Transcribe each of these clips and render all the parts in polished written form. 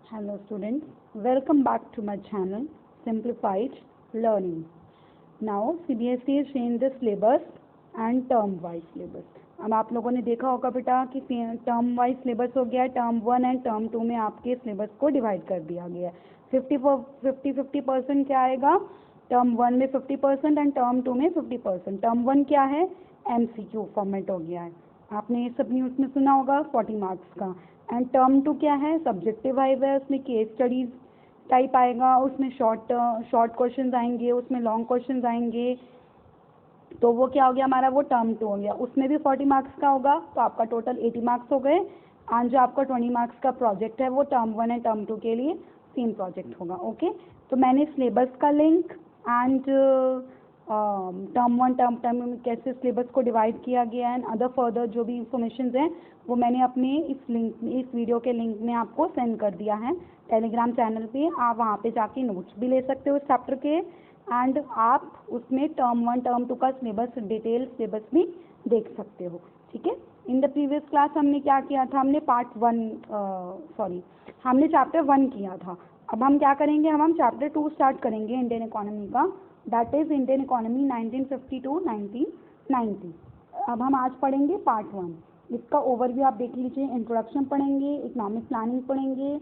Hello students, welcome back to my channel Simplified Learning. Now CBSE has changed the syllabus and term wise syllabus. अब आप लोगों ने देखा होगा बेटा कि टर्म वाइज सिलेबस हो गया है. टर्म 1 एंड टर्म 2 में आपके सिलेबस को डिवाइड कर दिया गया है. 50% क्या आएगा? टर्म 1 में 50% एंड टर्म 2 में 50%. टर्म 1 क्या है? MCQ फॉर्मेट हो गया है. आपने ये सब न्यूज़ में सुना होगा 40 मार्क्स का. एंड टर्म 2 क्या है? सब्जेक्टिव वाइज है. उसमें केस स्टडीज टाइप आएगा, उसमें शॉर्ट क्वेश्चंस आएंगे, उसमें लॉन्ग क्वेश्चंस आएंगे. तो वो क्या हो गया हमारा? वो टर्म 2 हो गया. उसमें भी 40 मार्क्स का होगा, तो आपका टोटल 80 मार्क्स हो गए. एंड जो आपका 20 मार्क्स का प्रोजेक्ट है वो टर्म 1 एंड टर्म 2 के लिए सेम प्रोजेक्ट होगा. ओके, तो मैंने सिलेबस का लिंक एंड टर्म 1 टर्म में कैसे सिलेबस को डिवाइड किया गया है एंड अदर फर्दर जो भी इंफॉर्मेशन हैं वो मैंने अपने इस वीडियो के लिंक में आपको सेंड कर दिया है टेलीग्राम चैनल पे. आप वहाँ पे जाके नोट्स भी ले सकते हो इस चैप्टर के. एंड आप उसमें टर्म 1 टर्म 2 का सिलेबस डिटेल सिलेबस भी देख सकते हो. ठीक है. इन द प्रीवियस क्लास हमने क्या किया था? हमने चैप्टर 1 किया था. अब हम क्या करेंगे? हम चैप्टर 2 स्टार्ट करेंगे इंडियन इकोनॉमी का. That is Indian economy 1950 to 1990. अब हम आज पढ़ेंगे पार्ट 1. इसका ओवरव्यू आप देख लीजिए. इंट्रोडक्शन पढ़ेंगे, इकोनॉमिक प्लानिंग पढ़ेंगे,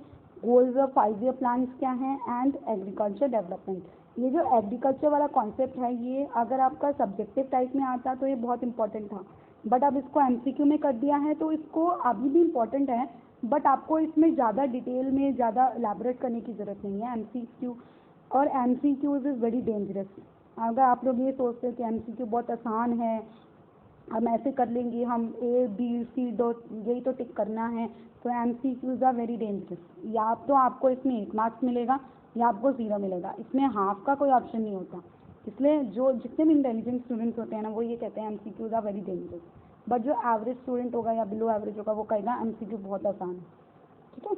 गोल्स ऑफ 5 ईयर प्लान क्या हैं एंड एग्रीकल्चर डेवलपमेंट. ये जो एग्रीकल्चर वाला कॉन्सेप्ट है ये अगर आपका सब्जेक्टिव टाइप में आता तो ये बहुत इंपॉर्टेंट था, बट अब इसको MCQ में कर दिया है तो इसको अभी भी इम्पोर्टेंट है, बट आपको इसमें ज़्यादा डिटेल में ज़्यादा एलैबोरेट करने की ज़रूरत नहीं है. MCQ और MCQs इज़ वेरी डेंजरस. अगर आप लोग ये सोचते हैं कि MCQ बहुत आसान है, हम ऐसे कर लेंगे, हम A B C यही तो टिक करना है, तो MCQs आर वेरी डेंजरस. या तो आपको इसमें 1 मार्क्स मिलेगा या आपको 0 मिलेगा. इसमें हाफ का कोई ऑप्शन नहीं होता. इसलिए जो जितने भी इंटेलिजेंट स्टूडेंट्स होते हैं ना वो ये कहते हैं MCQs are very dangerous. But जो एवरेज स्टूडेंट होगा या बिलो एवरेज होगा वो कहेगा MCQ बहुत आसान है. ठीक है.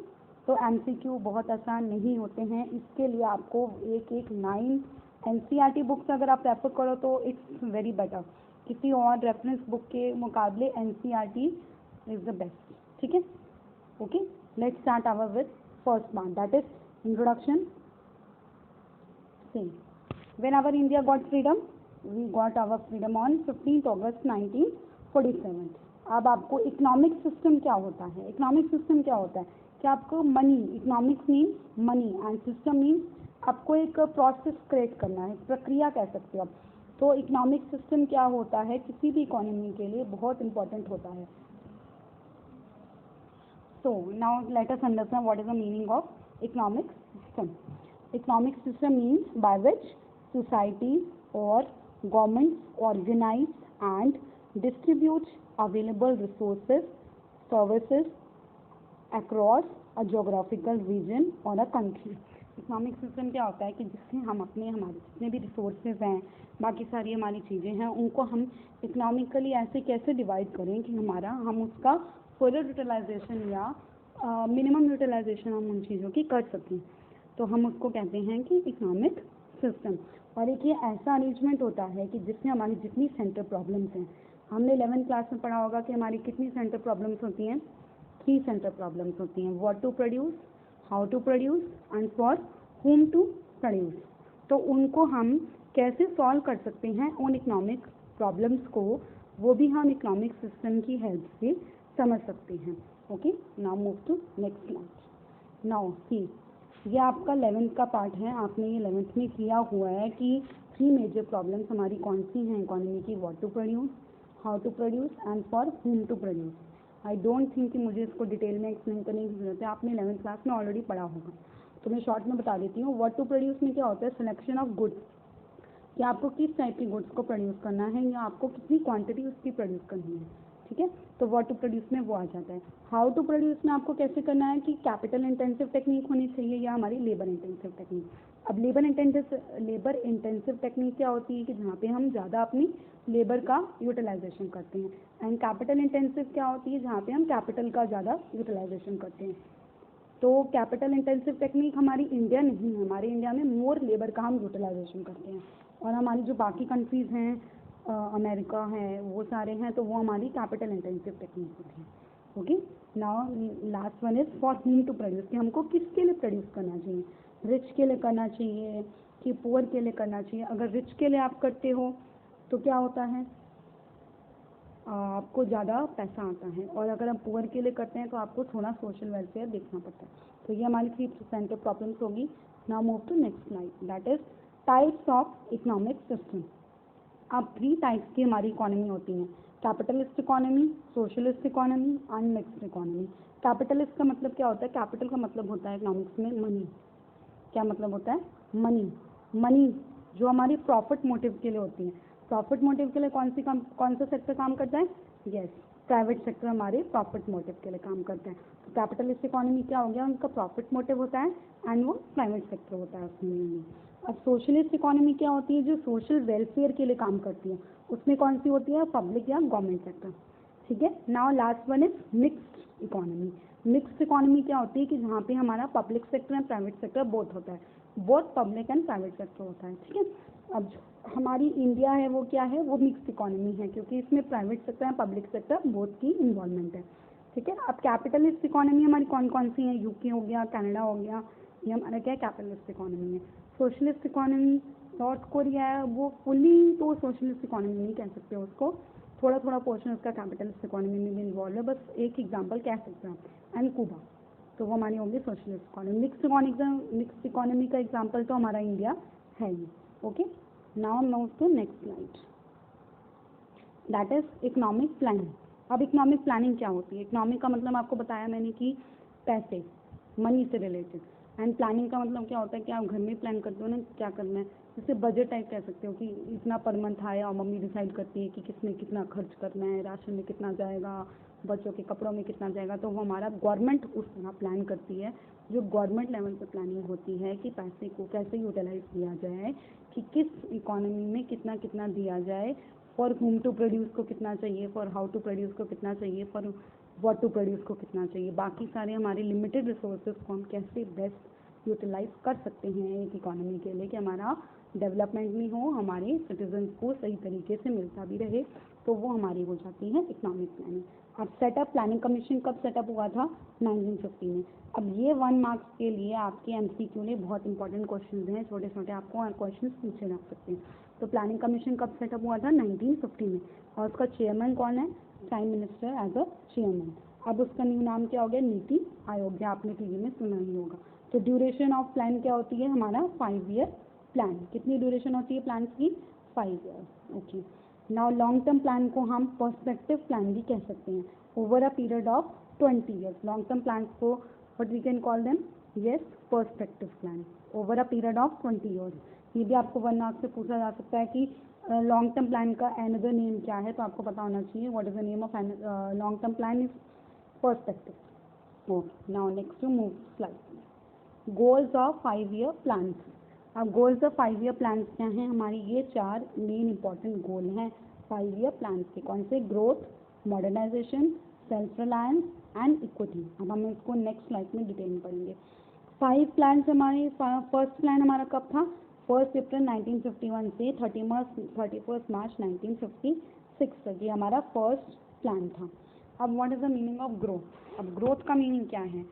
तो MCQ बहुत आसान नहीं होते हैं. इसके लिए आपको एक 9 NCERT बुक्स अगर आप रेफर करो तो इट्स वेरी बेटर. किसी और रेफरेंस बुक के मुकाबले NCERT इज़ द बेस्ट. ठीक है. Okay, let's start our with first part that is introduction. When our India got freedom, we got our freedom on 15th August 1947. अब आपको economic system क्या होता है? इकोनॉमिक सिस्टम क्या होता है कि आपको money, economics means money and system means आपको एक प्रोसेस क्रिएट करना है, प्रक्रिया कह सकते हो आप. तो इकोनॉमिक सिस्टम क्या होता है किसी भी इकोनॉमी के लिए बहुत इंपॉर्टेंट होता है. So now let us understand what is the meaning of economic system. Economic system means by which society or governments organize and distribute available resources, services across a geographical region or a country. Economic system क्या होता है कि जिससे हम हमारे जितने भी resources हैं, बाकी सारी हमारी चीज़ें हैं, उनको हम इकोनॉमिकली ऐसे कैसे डिवाइड करें कि हम उसका फुल यूटिलाइजेशन या मिनिमम यूटिलाइजेशन हम उन चीज़ों की कर सकें. तो हम उसको कहते हैं कि इकोनॉमिक सिस्टम. और एक ये ऐसा अरेंजमेंट होता है कि जिसमें हमारी जितनी सेंटर प्रॉब्लम्स हैं, हमने 11th क्लास में पढ़ा होगा कि हमारी कितनी सेंटर प्रॉब्लम्स होती हैं? 3 सेंटर प्रॉब्लम्स होती हैं. What to produce, how to produce and for whom to produce. तो उनको हम कैसे सॉल्व कर सकते हैं उन इकोनॉमिक प्रॉब्लम्स को, वो भी हम इकोनॉमिक सिस्टम की हेल्प से समझ सकते हैं. Okay, now move to next slide. Now see, ये आपका 11th का पार्ट है. आपने ये 11th में किया हुआ है कि 3 मेजर प्रॉब्लम्स हमारी कौन सी हैं इकोनॉमी की? What to produce, how to produce and for whom to produce. I don't think कि मुझे इसको डिटेल में एक्सप्लेन करने की जरूरत है, आपने 11th क्लास में ऑलरेडी पढ़ा होगा. तो मैं शॉर्ट में बता देती हूँ. व्हाट टू प्रोड्यूस में क्या होता है? सिलेक्शन ऑफ गुड्स, कि आपको किस टाइप के गुड्स को प्रोड्यूस करना है या आपको कितनी क्वांटिटी उसकी प्रोड्यूस करनी है. ठीक है. तो व्हाट टू प्रोड्यूस में वो आ जाता है. हाउ टू प्रोड्यूस में आपको कैसे करना है कि कैपिटल इंटेंसिव टेक्निक होनी चाहिए या हमारी लेबर इंटेंसिव टेक्निक. अब लेबर इंटेंसिव टेक्निक क्या होती है कि जहाँ पे हम ज़्यादा अपनी लेबर का यूटिलाइजेशन करते हैं. एंड कैपिटल इंटेंसिव क्या होती है? जहाँ पे हम कैपिटल का ज़्यादा यूटिलाइजेशन करते हैं. तो कैपिटल इंटेंसिव टेक्निक हमारी इंडिया नहीं है. हमारे इंडिया में मोर लेबर का हम यूटिलाइजेशन करते हैं. और हमारी जो बाकी कंट्रीज़ हैं, अमेरिका है, वो सारे हैं, तो वो हमारी कैपिटल इंटेंसिव टेक्निक होती है. Okay. Now last one is for whom to produce, कि हमको किसके लिए प्रोड्यूस करना चाहिए, रिच के लिए करना चाहिए कि पुअर के लिए करना चाहिए। अगर रिच के लिए आप करते हो तो क्या होता है, आपको ज़्यादा पैसा आता है, और अगर हम पुअर के लिए करते हैं तो आपको थोड़ा सोशल वेलफेयर देखना पड़ता है। तो ये हमारी 3 सेंटर प्रॉब्लम्स होगी। Now move to next slide, that is types of economic system. अब 3 टाइप्स की हमारी इकोनॉमी होती है, capitalist economy, socialist economy and mixed economy. Capitalist का मतलब क्या होता है, कैपिटल का मतलब होता है इकोनॉमिक्स में मनी। क्या मतलब होता है, मनी। मनी जो हमारी प्रॉफिट मोटिव के लिए होती है। प्रॉफिट मोटिव के लिए कौन सा सेक्टर काम करता है, यस, प्राइवेट सेक्टर हमारे प्रॉफिट मोटिव के लिए काम करता है। तो कैपिटलिस्ट इकोनॉमी क्या हो गया, उनका प्रॉफिट मोटिव होता है एंड वो प्राइवेट सेक्टर होता है उसमें। अब सोशलिस्ट इकोनॉमी क्या होती है, जो सोशल वेलफेयर के लिए काम करती है, उसमें कौन सी होती है, पब्लिक या गवर्नमेंट सेक्टर। ठीक है। Now last one is mixed economy. Mixed economy क्या होती है कि जहाँ पे हमारा public sector and private sector both होता है, both public and private sector होता है। ठीक है। अब हमारी इंडिया है वो क्या है, वो मिक्स्ड इकोनॉमी है, क्योंकि इसमें private sector and public sector both की इन्वॉल्वमेंट है। ठीक है। अब कैपिटलिस्ट इकोनॉमी हमारी कौन कौन सी है, यूके हो गया, कनाडा हो गया, ये हमारा क्या है, कैपिटलिस्ट इकोनॉमी है। सोशलिस्ट इकोनॉमी नॉर्थ कोरिया है, वो फुली तो सोशलिस्ट इकोनॉमी नहीं कह सकते उसको, थोड़ा थोड़ा पोर्शन उसका कैपिटलिस्ट इकोनॉमी में भी इन्वॉल्व है, बस एक एग्जांपल कह सकते हैं आप, एंड कुबा, तो वो हमारी होगी सोशलिस्ट इकोनॉमी। मिक्स इकोनॉमी का एग्जांपल तो हमारा इंडिया है ही। Okay. Now move to next slide, that is economic planning. अब इकोनॉमिक प्लानिंग क्या होती है, इकोनॉमिक का मतलब आपको बताया मैंने कि पैसे, मनी से रिलेटेड, एंड प्लानिंग का मतलब क्या होता है कि आप घर में प्लान करते हो ना क्या करना है, जैसे बजट टाइप कह सकते हो कि इतना पर मंथ आए और मम्मी डिसाइड करती है कि किसमें कितना खर्च करना है, राशन में कितना जाएगा, बच्चों के कपड़ों में कितना जाएगा, तो वो हमारा गवर्नमेंट उस तरह प्लान करती है। जो गवर्नमेंट लेवल पर प्लानिंग होती है कि पैसे को कैसे यूटिलाइज किया जाए, कि किस इकोनॉमी में कितना कितना दिया जाए, फॉर whom टू प्रोड्यूस को कितना चाहिए, फॉर हाउ टू प्रोड्यूस को कितना चाहिए, फॉर व्हाट टू प्रोड्यूस को कितना चाहिए, बाकी सारे हमारे लिमिटेड रिसोर्सेज को हम कैसे बेस्ट यूटिलाइज कर सकते हैं एक इकोनॉमी के लिए, कि हमारा डेवलपमेंट भी हो, हमारे सिटीजन्स को सही तरीके से मिलता भी रहे, तो वो हमारी हो जाती है इकोनॉमिक प्लानिंग। अब सेटअप, प्लानिंग कमीशन कब सेटअप हुआ था, 1950 में। अब ये 1 मार्क्स के लिए आपके एमसीक्यू में बहुत इंपॉर्टेंट क्वेश्चन हैं, छोटे छोटे आपको क्वेश्चन पूछे जा सकते हैं। तो प्लानिंग कमीशन कब सेटअप हुआ था, 1950 में, और उसका चेयरमैन कौन है, prime minister as a chairman. अब उसका न्यू नाम क्या हो गया, नीति आयोग, आपने टीवी में सुना ही होगा। तो ड्यूरेशन ऑफ प्लान क्या होती है, हमारा 5 ईयर प्लान। कितनी ड्यूरेशन होती है प्लान की, 5 year. Okay. Now long term plan को हम पर्सपेक्टिव प्लान भी कह सकते हैं, over a period of 20 years. Long term plan को what we can call them, yes, perspective plan, over a period of 20 years. ये भी आपको 1 मार्क्स से पूछा जा सकता है कि लॉन्ग टर्म प्लान का अनदर नेम क्या है, तो आपको पता होना चाहिए what is the name of long term plan is perspective. Okay. Now next to move slide, goals of 5 year plans. अब गोल्स ऑफ 5 ईयर प्लान्स क्या हैं, हमारी ये 4 मेन इंपॉर्टेंट गोल हैं 5 ईयर प्लान्स के। कौन से, growth, modernisation, self reliance and equity. अब हम इसको नेक्स्ट स्लाइड में डिटेल में पढ़ेंगे। 5 प्लान्स हमारे, फर्स्ट प्लान हमारा कब था, 1 अप्रैल 1951 से 31 मार्च 1956 तक, ये हमारा फर्स्ट प्लान था। अब what is the meaning of growth. अब ग्रोथ का मीनिंग क्या है,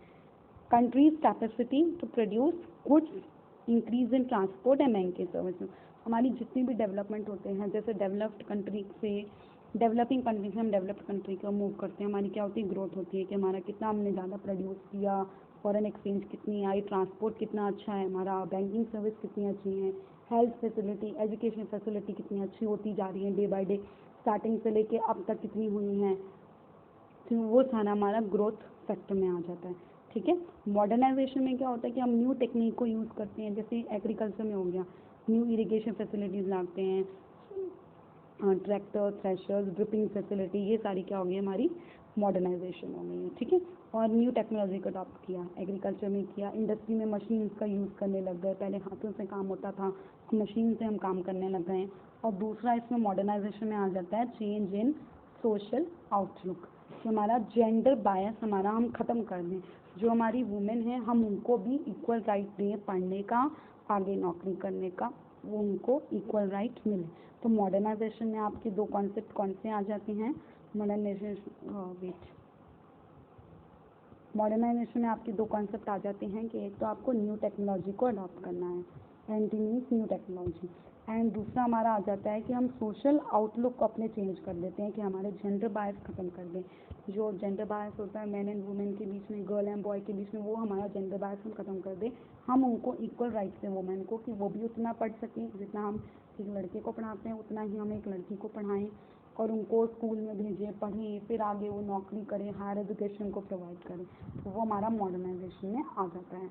country's capacity to produce goods, increase in transport and banking services. हमारी जितनी भी डेवलपमेंट होते हैं, जैसे डेवलप्ड कंट्री से डेवलपिंग कंट्री से हम डेवलप्ड कंट्री को मूव करते हैं, हमारी क्या होती है, ग्रोथ होती है, कि हमारा कितना हमने ज़्यादा प्रोड्यूस किया, फॉरेन एक्सचेंज कितनी आई, ट्रांसपोर्ट कितना अच्छा है हमारा, बैंकिंग सर्विस कितनी अच्छी है, हेल्थ फैसिलिटी, एजुकेशन फैसिलिटी कितनी अच्छी होती जा रही है डे बाय डे, स्टार्टिंग से लेके अब तक कितनी हुई हैं, तो वो सारा हमारा ग्रोथ फैक्टर में आ जाता है। ठीक है। मॉडर्नाइजेशन में क्या होता है कि हम न्यू टेक्निक को यूज़ करते हैं, जैसे एग्रीकल्चर में हो गया, न्यू इरिगेशन फैसिलिटीज़ लाते हैं, ट्रैक्टर, थ्रेशर्स, ड्रिपिंग फैसिलिटी, ये सारी क्या हो गई हमारी मॉडर्नाइजेशन हो गई है। ठीक है। और न्यू टेक्नोलॉजी का अडॉप्ट किया, एग्रीकल्चर में किया, इंडस्ट्री में मशीन का यूज़ करने लग गए, पहले हाथों से काम होता था, मशीन से हम काम करने लग गए हैं। और दूसरा इसमें मॉडर्नाइजेशन में आ जाता है चेंज इन सोशल आउटलुक, कि हमारा जेंडर बायस हमारा हम ख़त्म कर दें, जो हमारी वुमेन है हम उनको भी इक्वल राइट दें पढ़ने का, आगे नौकरी करने का, वो उनको इक्वल राइट मिले। तो मॉडर्नाइजेशन में आपके 2 कॉन्सेप्ट कौन से आ जाते हैं, मॉडर्नाइजेशन, वेट, मॉडर्नाइजेशन में आपके दो कॉन्सेप्ट आ जाते हैं कि एक तो आपको न्यू टेक्नोलॉजी को अडॉप्ट करना है, anti means new technology, and दूसरा हमारा आ जाता है कि हम सोशल आउटलुक को अपने चेंज कर देते हैं, कि हमारे जेंडर बायस ख़त्म कर दें। जो जेंडर बायस होता है मैन एंड वुमेन के बीच में, गर्ल एंड बॉय के बीच में, वो हमारा जेंडर बायस हम ख़त्म कर दें। हम उनको इक्वल राइट्स दें वुमेन को, कि वो भी उतना पढ़ सकें जितना हम एक लड़के को पढ़ाते हैं, उतना ही हम एक लड़की को पढ़ाएं और उनको स्कूल में भेजें, पढ़ें, फिर आगे वो नौकरी करें, हायर एजुकेशन को प्रोवाइड करें। तो वो हमारा मॉडर्नाइजेशन में आ जाता है।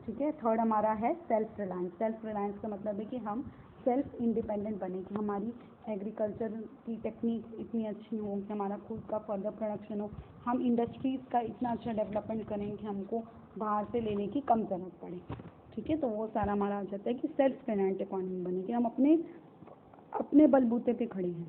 ठीक है। थर्ड हमारा है सेल्फ रिलायंस। सेल्फ रिलायंस का मतलब है कि हम सेल्फ इंडिपेंडेंट बने, कि हमारी एग्रीकल्चर की टेक्निक इतनी अच्छी हो कि हमारा खुद का फर्दर प्रोडक्शन हो, हम इंडस्ट्रीज़ का इतना अच्छा डेवलपमेंट करें कि हमको बाहर से लेने की कम ज़रूरत पड़े। ठीक है। तो वो सारा हमारा आ जाता है कि सेल्फ रिलायंट इकॉनमी बने, कि हम अपने बलबूते पे खड़े हैं।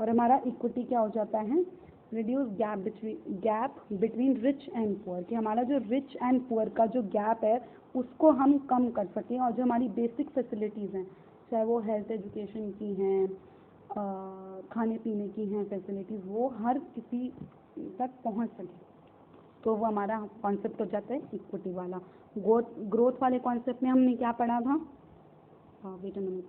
और हमारा इक्विटी क्या हो जाता है, reduce gap between rich and poor, कि हमारा जो रिच एंड पुअर का जो गैप है उसको हम कम कर सकें, और जो हमारी बेसिक फैसिलिटीज़ हैं, चाहे वो हेल्थ एजुकेशन की हैं, खाने पीने की हैं फैसिलिटीज़, वो हर किसी तक पहुंच सके। तो वो हमारा कॉन्सेप्ट हो जाता है इक्विटी वाला। ग्रोथ वाले कॉन्सेप्ट में हमने क्या पढ़ा था, वेट अ मिनट,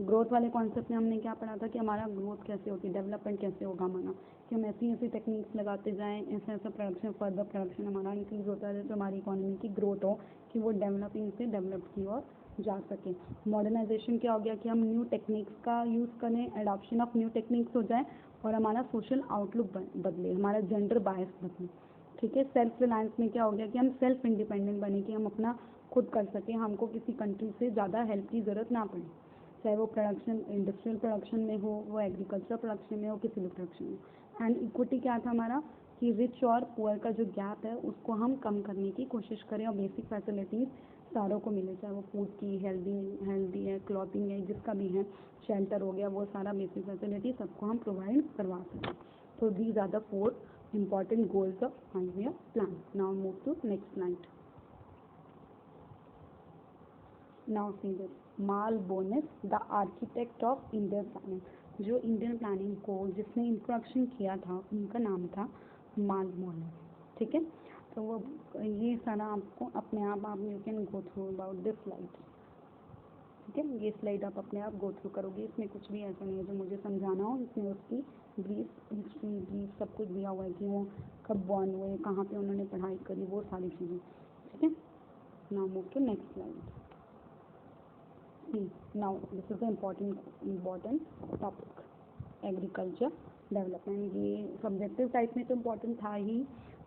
ग्रोथ वाले कॉन्सेप्ट में हमने क्या पढ़ा था कि हमारा ग्रोथ कैसे होती है, डेवलपमेंट कैसे होगा हमारा, कि हम ऐसी ऐसी टेक्निक्स लगाते जाएं, ऐसा ऐसा प्रोडक्शन, फर्दर प्रोडक्शन हमारा इंक्रीज होता है, तो हमारी इकोनॉमी की ग्रोथ हो, कि वो डेवलपिंग से डेवलप की ओर जा सके। मॉडर्नाइजेशन क्या हो गया कि हम न्यू टेक्निक्स का यूज़ करें, एडॉप्शन ऑफ न्यू टेक्निक्स हो जाए, और हमारा सोशल आउटलुक बदले, हमारा जेंडर बायस बदले। ठीक है। सेल्फ रिलायंस में क्या हो गया कि हम सेल्फ इंडिपेंडेंट बने, कि हम अपना खुद कर सकें, हमको किसी कंट्री से ज़्यादा हेल्प की ज़रूरत ना पड़े, चाहे वो प्रोडक्शन इंडस्ट्रियल प्रोडक्शन में हो, वो एग्रीकल्चर प्रोडक्शन में हो, किसी भी प्रोडक्शन में। एंड इक्विटी क्या था हमारा, कि रिच और पुअर का जो गैप है उसको हम कम करने की कोशिश करें, और बेसिक फैसिलिटीज़ सारों को मिले, चाहे वो फूड की, हेल्दी है, क्लॉथिंग है, जिसका भी है, शेल्टर हो गया, वो सारा बेसिक फैसिलिटी सबको हम प्रोवाइड करवा सकें। तो these are the 4 important goals of 5-year plan. Now move to next slide. Now see this. Mall bonus, the architect of Indian planning. जो इंडियन प्लानिंग को जिसने इंट्रोडक्शन किया था उनका नाम था माल बोनस। ठीक है। तो वो ये सारा आपको अपने आप you can go through about this slide. ठीक है। ये स्लाइड आप अपने आप गो थ्रू करोगे, इसमें कुछ भी ऐसा नहीं है जो मुझे समझाना हो, इसमें उसकी ब्रीफ हिस्ट्री, ब्रीफ सब कुछ दिया हुआ है कि वो कब बॉर्न हुए, कहाँ पे उन्होंने पढ़ाई करी, वो सारी चीज़ें। ठीक है। Now move to next slide. Now this is the important topic, agriculture development. ये सब्जेक्टिव टाइप में तो इम्पोर्टेंट था ही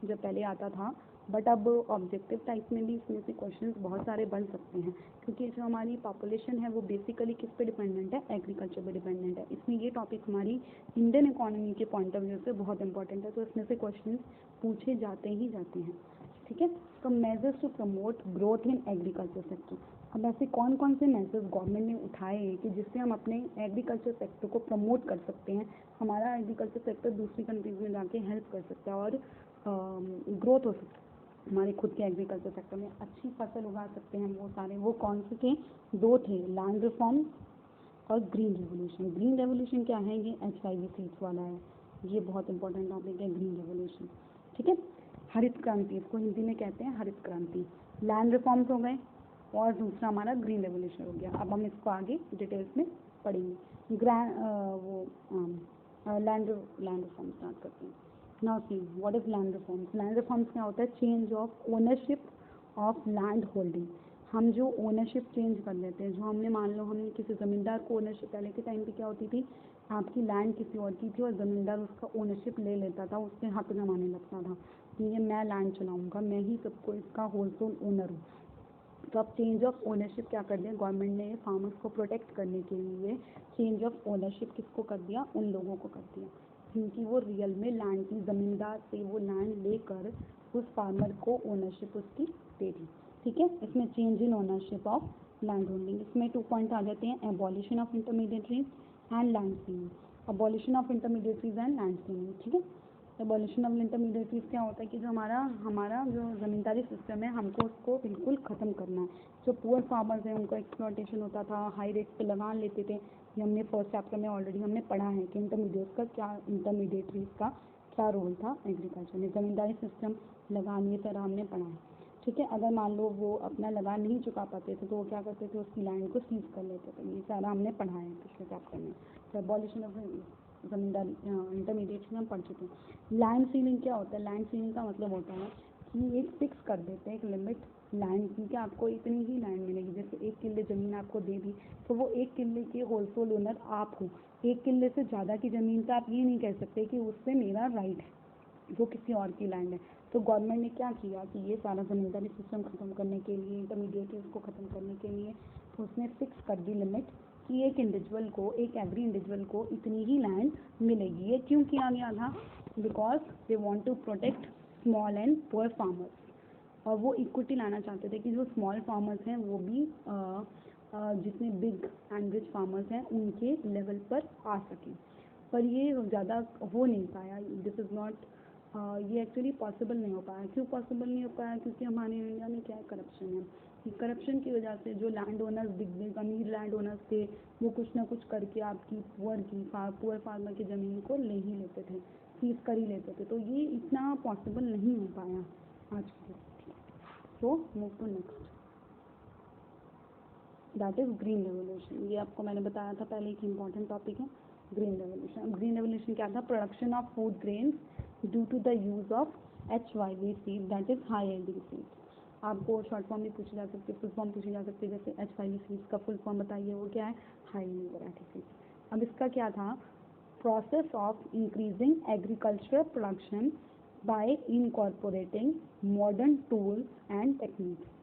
जो पहले आता था, बट अब ऑब्जेक्टिव टाइप में भी इसमें से क्वेश्चंस बहुत सारे बन सकते हैं, क्योंकि जो हमारी पॉपुलेशन है वो बेसिकली किस पे डिपेंडेंट है, एग्रीकल्चर पे डिपेंडेंट है। इसमें ये टॉपिक हमारी इंडियन इकोनॉमी के पॉइंट ऑफ व्यू से बहुत इंपॉर्टेंट है, तो इसमें से क्वेश्चन पूछे जाते ही जाते हैं। ठीक है। तो measures to promote growth in agriculture sector. अब ऐसे कौन कौन से मेजर्स गवर्नमेंट ने उठाए हैं कि जिससे हम अपने एग्रीकल्चर सेक्टर को प्रमोट कर सकते हैं, हमारा एग्रीकल्चर सेक्टर दूसरी कंट्रीज में जाके हेल्प कर सकता है और ग्रोथ हो सकता है, हमारे खुद के एग्रीकल्चर सेक्टर में अच्छी फसल उगा सकते हैं। वो सारे वो कौन से थे, 2 थे, लैंड रिफॉर्म और ग्रीन रेवोल्यूशन। ग्रीन रेवोल्यूशन क्या है, ये HIV सीड्स वाला है, ये बहुत इंपॉर्टेंट टॉपिक है ग्रीन रेवोल्यूशन। ठीक है। हरित क्रांति, इसको हिंदी में कहते हैं हरित क्रांति। लैंड रिफॉर्म्स हो गए और दूसरा हमारा ग्रीन रेवोल्यूशन हो गया। अब हम इसको आगे डिटेल्स में पढ़ेंगे। लैंड रिफॉर्म स्टार्ट करते हैं। Now see what is land reforms. Land reforms क्या होता है, change of ownership of land holding. हम जो ओनरशिप चेंज कर लेते हैं, जो हमने मान लो हमने किसी ज़मींदार को ओनरशिप, पहले के टाइम पे क्या होती थी, आपकी लैंड किसी और की थी और ज़मींदार उसका ओनरशिप ले लेता था, उससे हक जमाने लगता था कि ये मैं लैंड चलाऊँगा, मैं ही सबको इसका होलसेल ओनर हूँ। तो अब चेंज ऑफ ओनरशिप क्या कर दिया गवर्नमेंट ने, फार्मर्स को प्रोटेक्ट करने के लिए चेंज ऑफ ओनरशिप किसको कर दिया, उन लोगों को कर दिया क्योंकि वो रियल में लैंड की, ज़मींदार से वो लैंड लेकर उस फार्मर को ओनरशिप उसकी दे दी। ठीक है। इसमें change in ownership of land holding, इसमें 2 पॉइंट आ जाते हैं, abolition of intermediaries and land ceiling. Abolition of intermediaries and land ceiling. ठीक है। एबॉलिशन ऑफ इंटरमीडिएटरीज क्या होता है कि जो हमारा जो ज़मींदारी सिस्टम है हमको उसको बिल्कुल ख़त्म करना है। जो पुअर फार्मर्स हैं उनको एक्सप्लॉयटेशन होता था, हाई रेट पे लगान लेते थे। ये हमने फर्स्ट चैप्टर में ऑलरेडी हमने पढ़ा है कि इंटरमीडिएटरीज का क्या रोल था एग्रीकल्चर में। ज़मींदारी सिस्टम, लगान, ये सारा हमने पढ़ा है। ठीक है, अगर मान लो वो अपना लगान नहीं चुका पाते थे तो वो क्या करते थे, उसकी लैंड को सीज कर लेते थे। ये सारा हमने पढ़ा है पिछले चैप्टर में। तो एबॉलिशन ऑफ ज़मींदारी इंटरमीडिएट में हम पढ़ चुके हैं। लैंड सीलिंग क्या होता है? लैंड सीलिंग का मतलब होता है कि एक फिक्स कर देते हैं एक लिमिट लैंड की, कि आपको इतनी ही लैंड मिलेगी। जैसे 1 किले ज़मीन आपको दे दी तो वो 1 किले के होलसेल ओनर आप हो। 1 किले से ज़्यादा की ज़मीन पर आप ये नहीं कह सकते कि उससे मेरा राइट है, वो किसी और की लैंड है। तो गवर्नमेंट ने क्या किया कि ये सारा ज़मींदारी सिस्टम ख़त्म करने के लिए, इंटरमीडिएटरीज को ख़त्म करने के लिए उसने फिक्स कर दी लिमिट कि एक एवरी इंडिविजुअल को इतनी ही लैंड मिलेगी। ये क्यों किया गया था? Because they want to protect small and poor farmers. और वो इक्विटी लाना चाहते थे कि जो स्मॉल फार्मर्स हैं वो भी जितने बिग एंड रिच फार्मर्स हैं उनके लेवल पर आ सकें। पर ये ज़्यादा हो नहीं पाया। दिस इज़ नॉट ये एक्चुअली पॉसिबल नहीं हो पाया। क्यों पॉसिबल नहीं हो पाया? क्योंकि हमारे इंडिया में क्या है, करप्शन है। करप्शन की वजह से जो लैंड ओनर्स, बिग अमीर लैंड ओनर्स थे, वो कुछ ना कुछ करके आपकी पुअर फार्मर की ज़मीन को ले ही लेते थे, सीज कर ही लेते थे। तो ये इतना पॉसिबल नहीं हो पाया आज के। तो move to next, that is green revolution. ये आपको मैंने बताया था पहले, एक इम्पॉर्टेंट टॉपिक है ग्रीन रेवोल्यूशन। ग्रीन रेवोल्यूशन क्या था? Production of food grains due to the use of HYV seed, that is high yielding seed. आपको शॉर्ट फॉर्म भी पूछी जा सकती है, फुल फॉर्म पूछी जा सकती है। जैसे HYV सीड्स का फुल फॉर्म बताइए, वो क्या है? High yielding variety seeds. अब इसका क्या था? Process of increasing agricultural production by incorporating modern tools and techniques.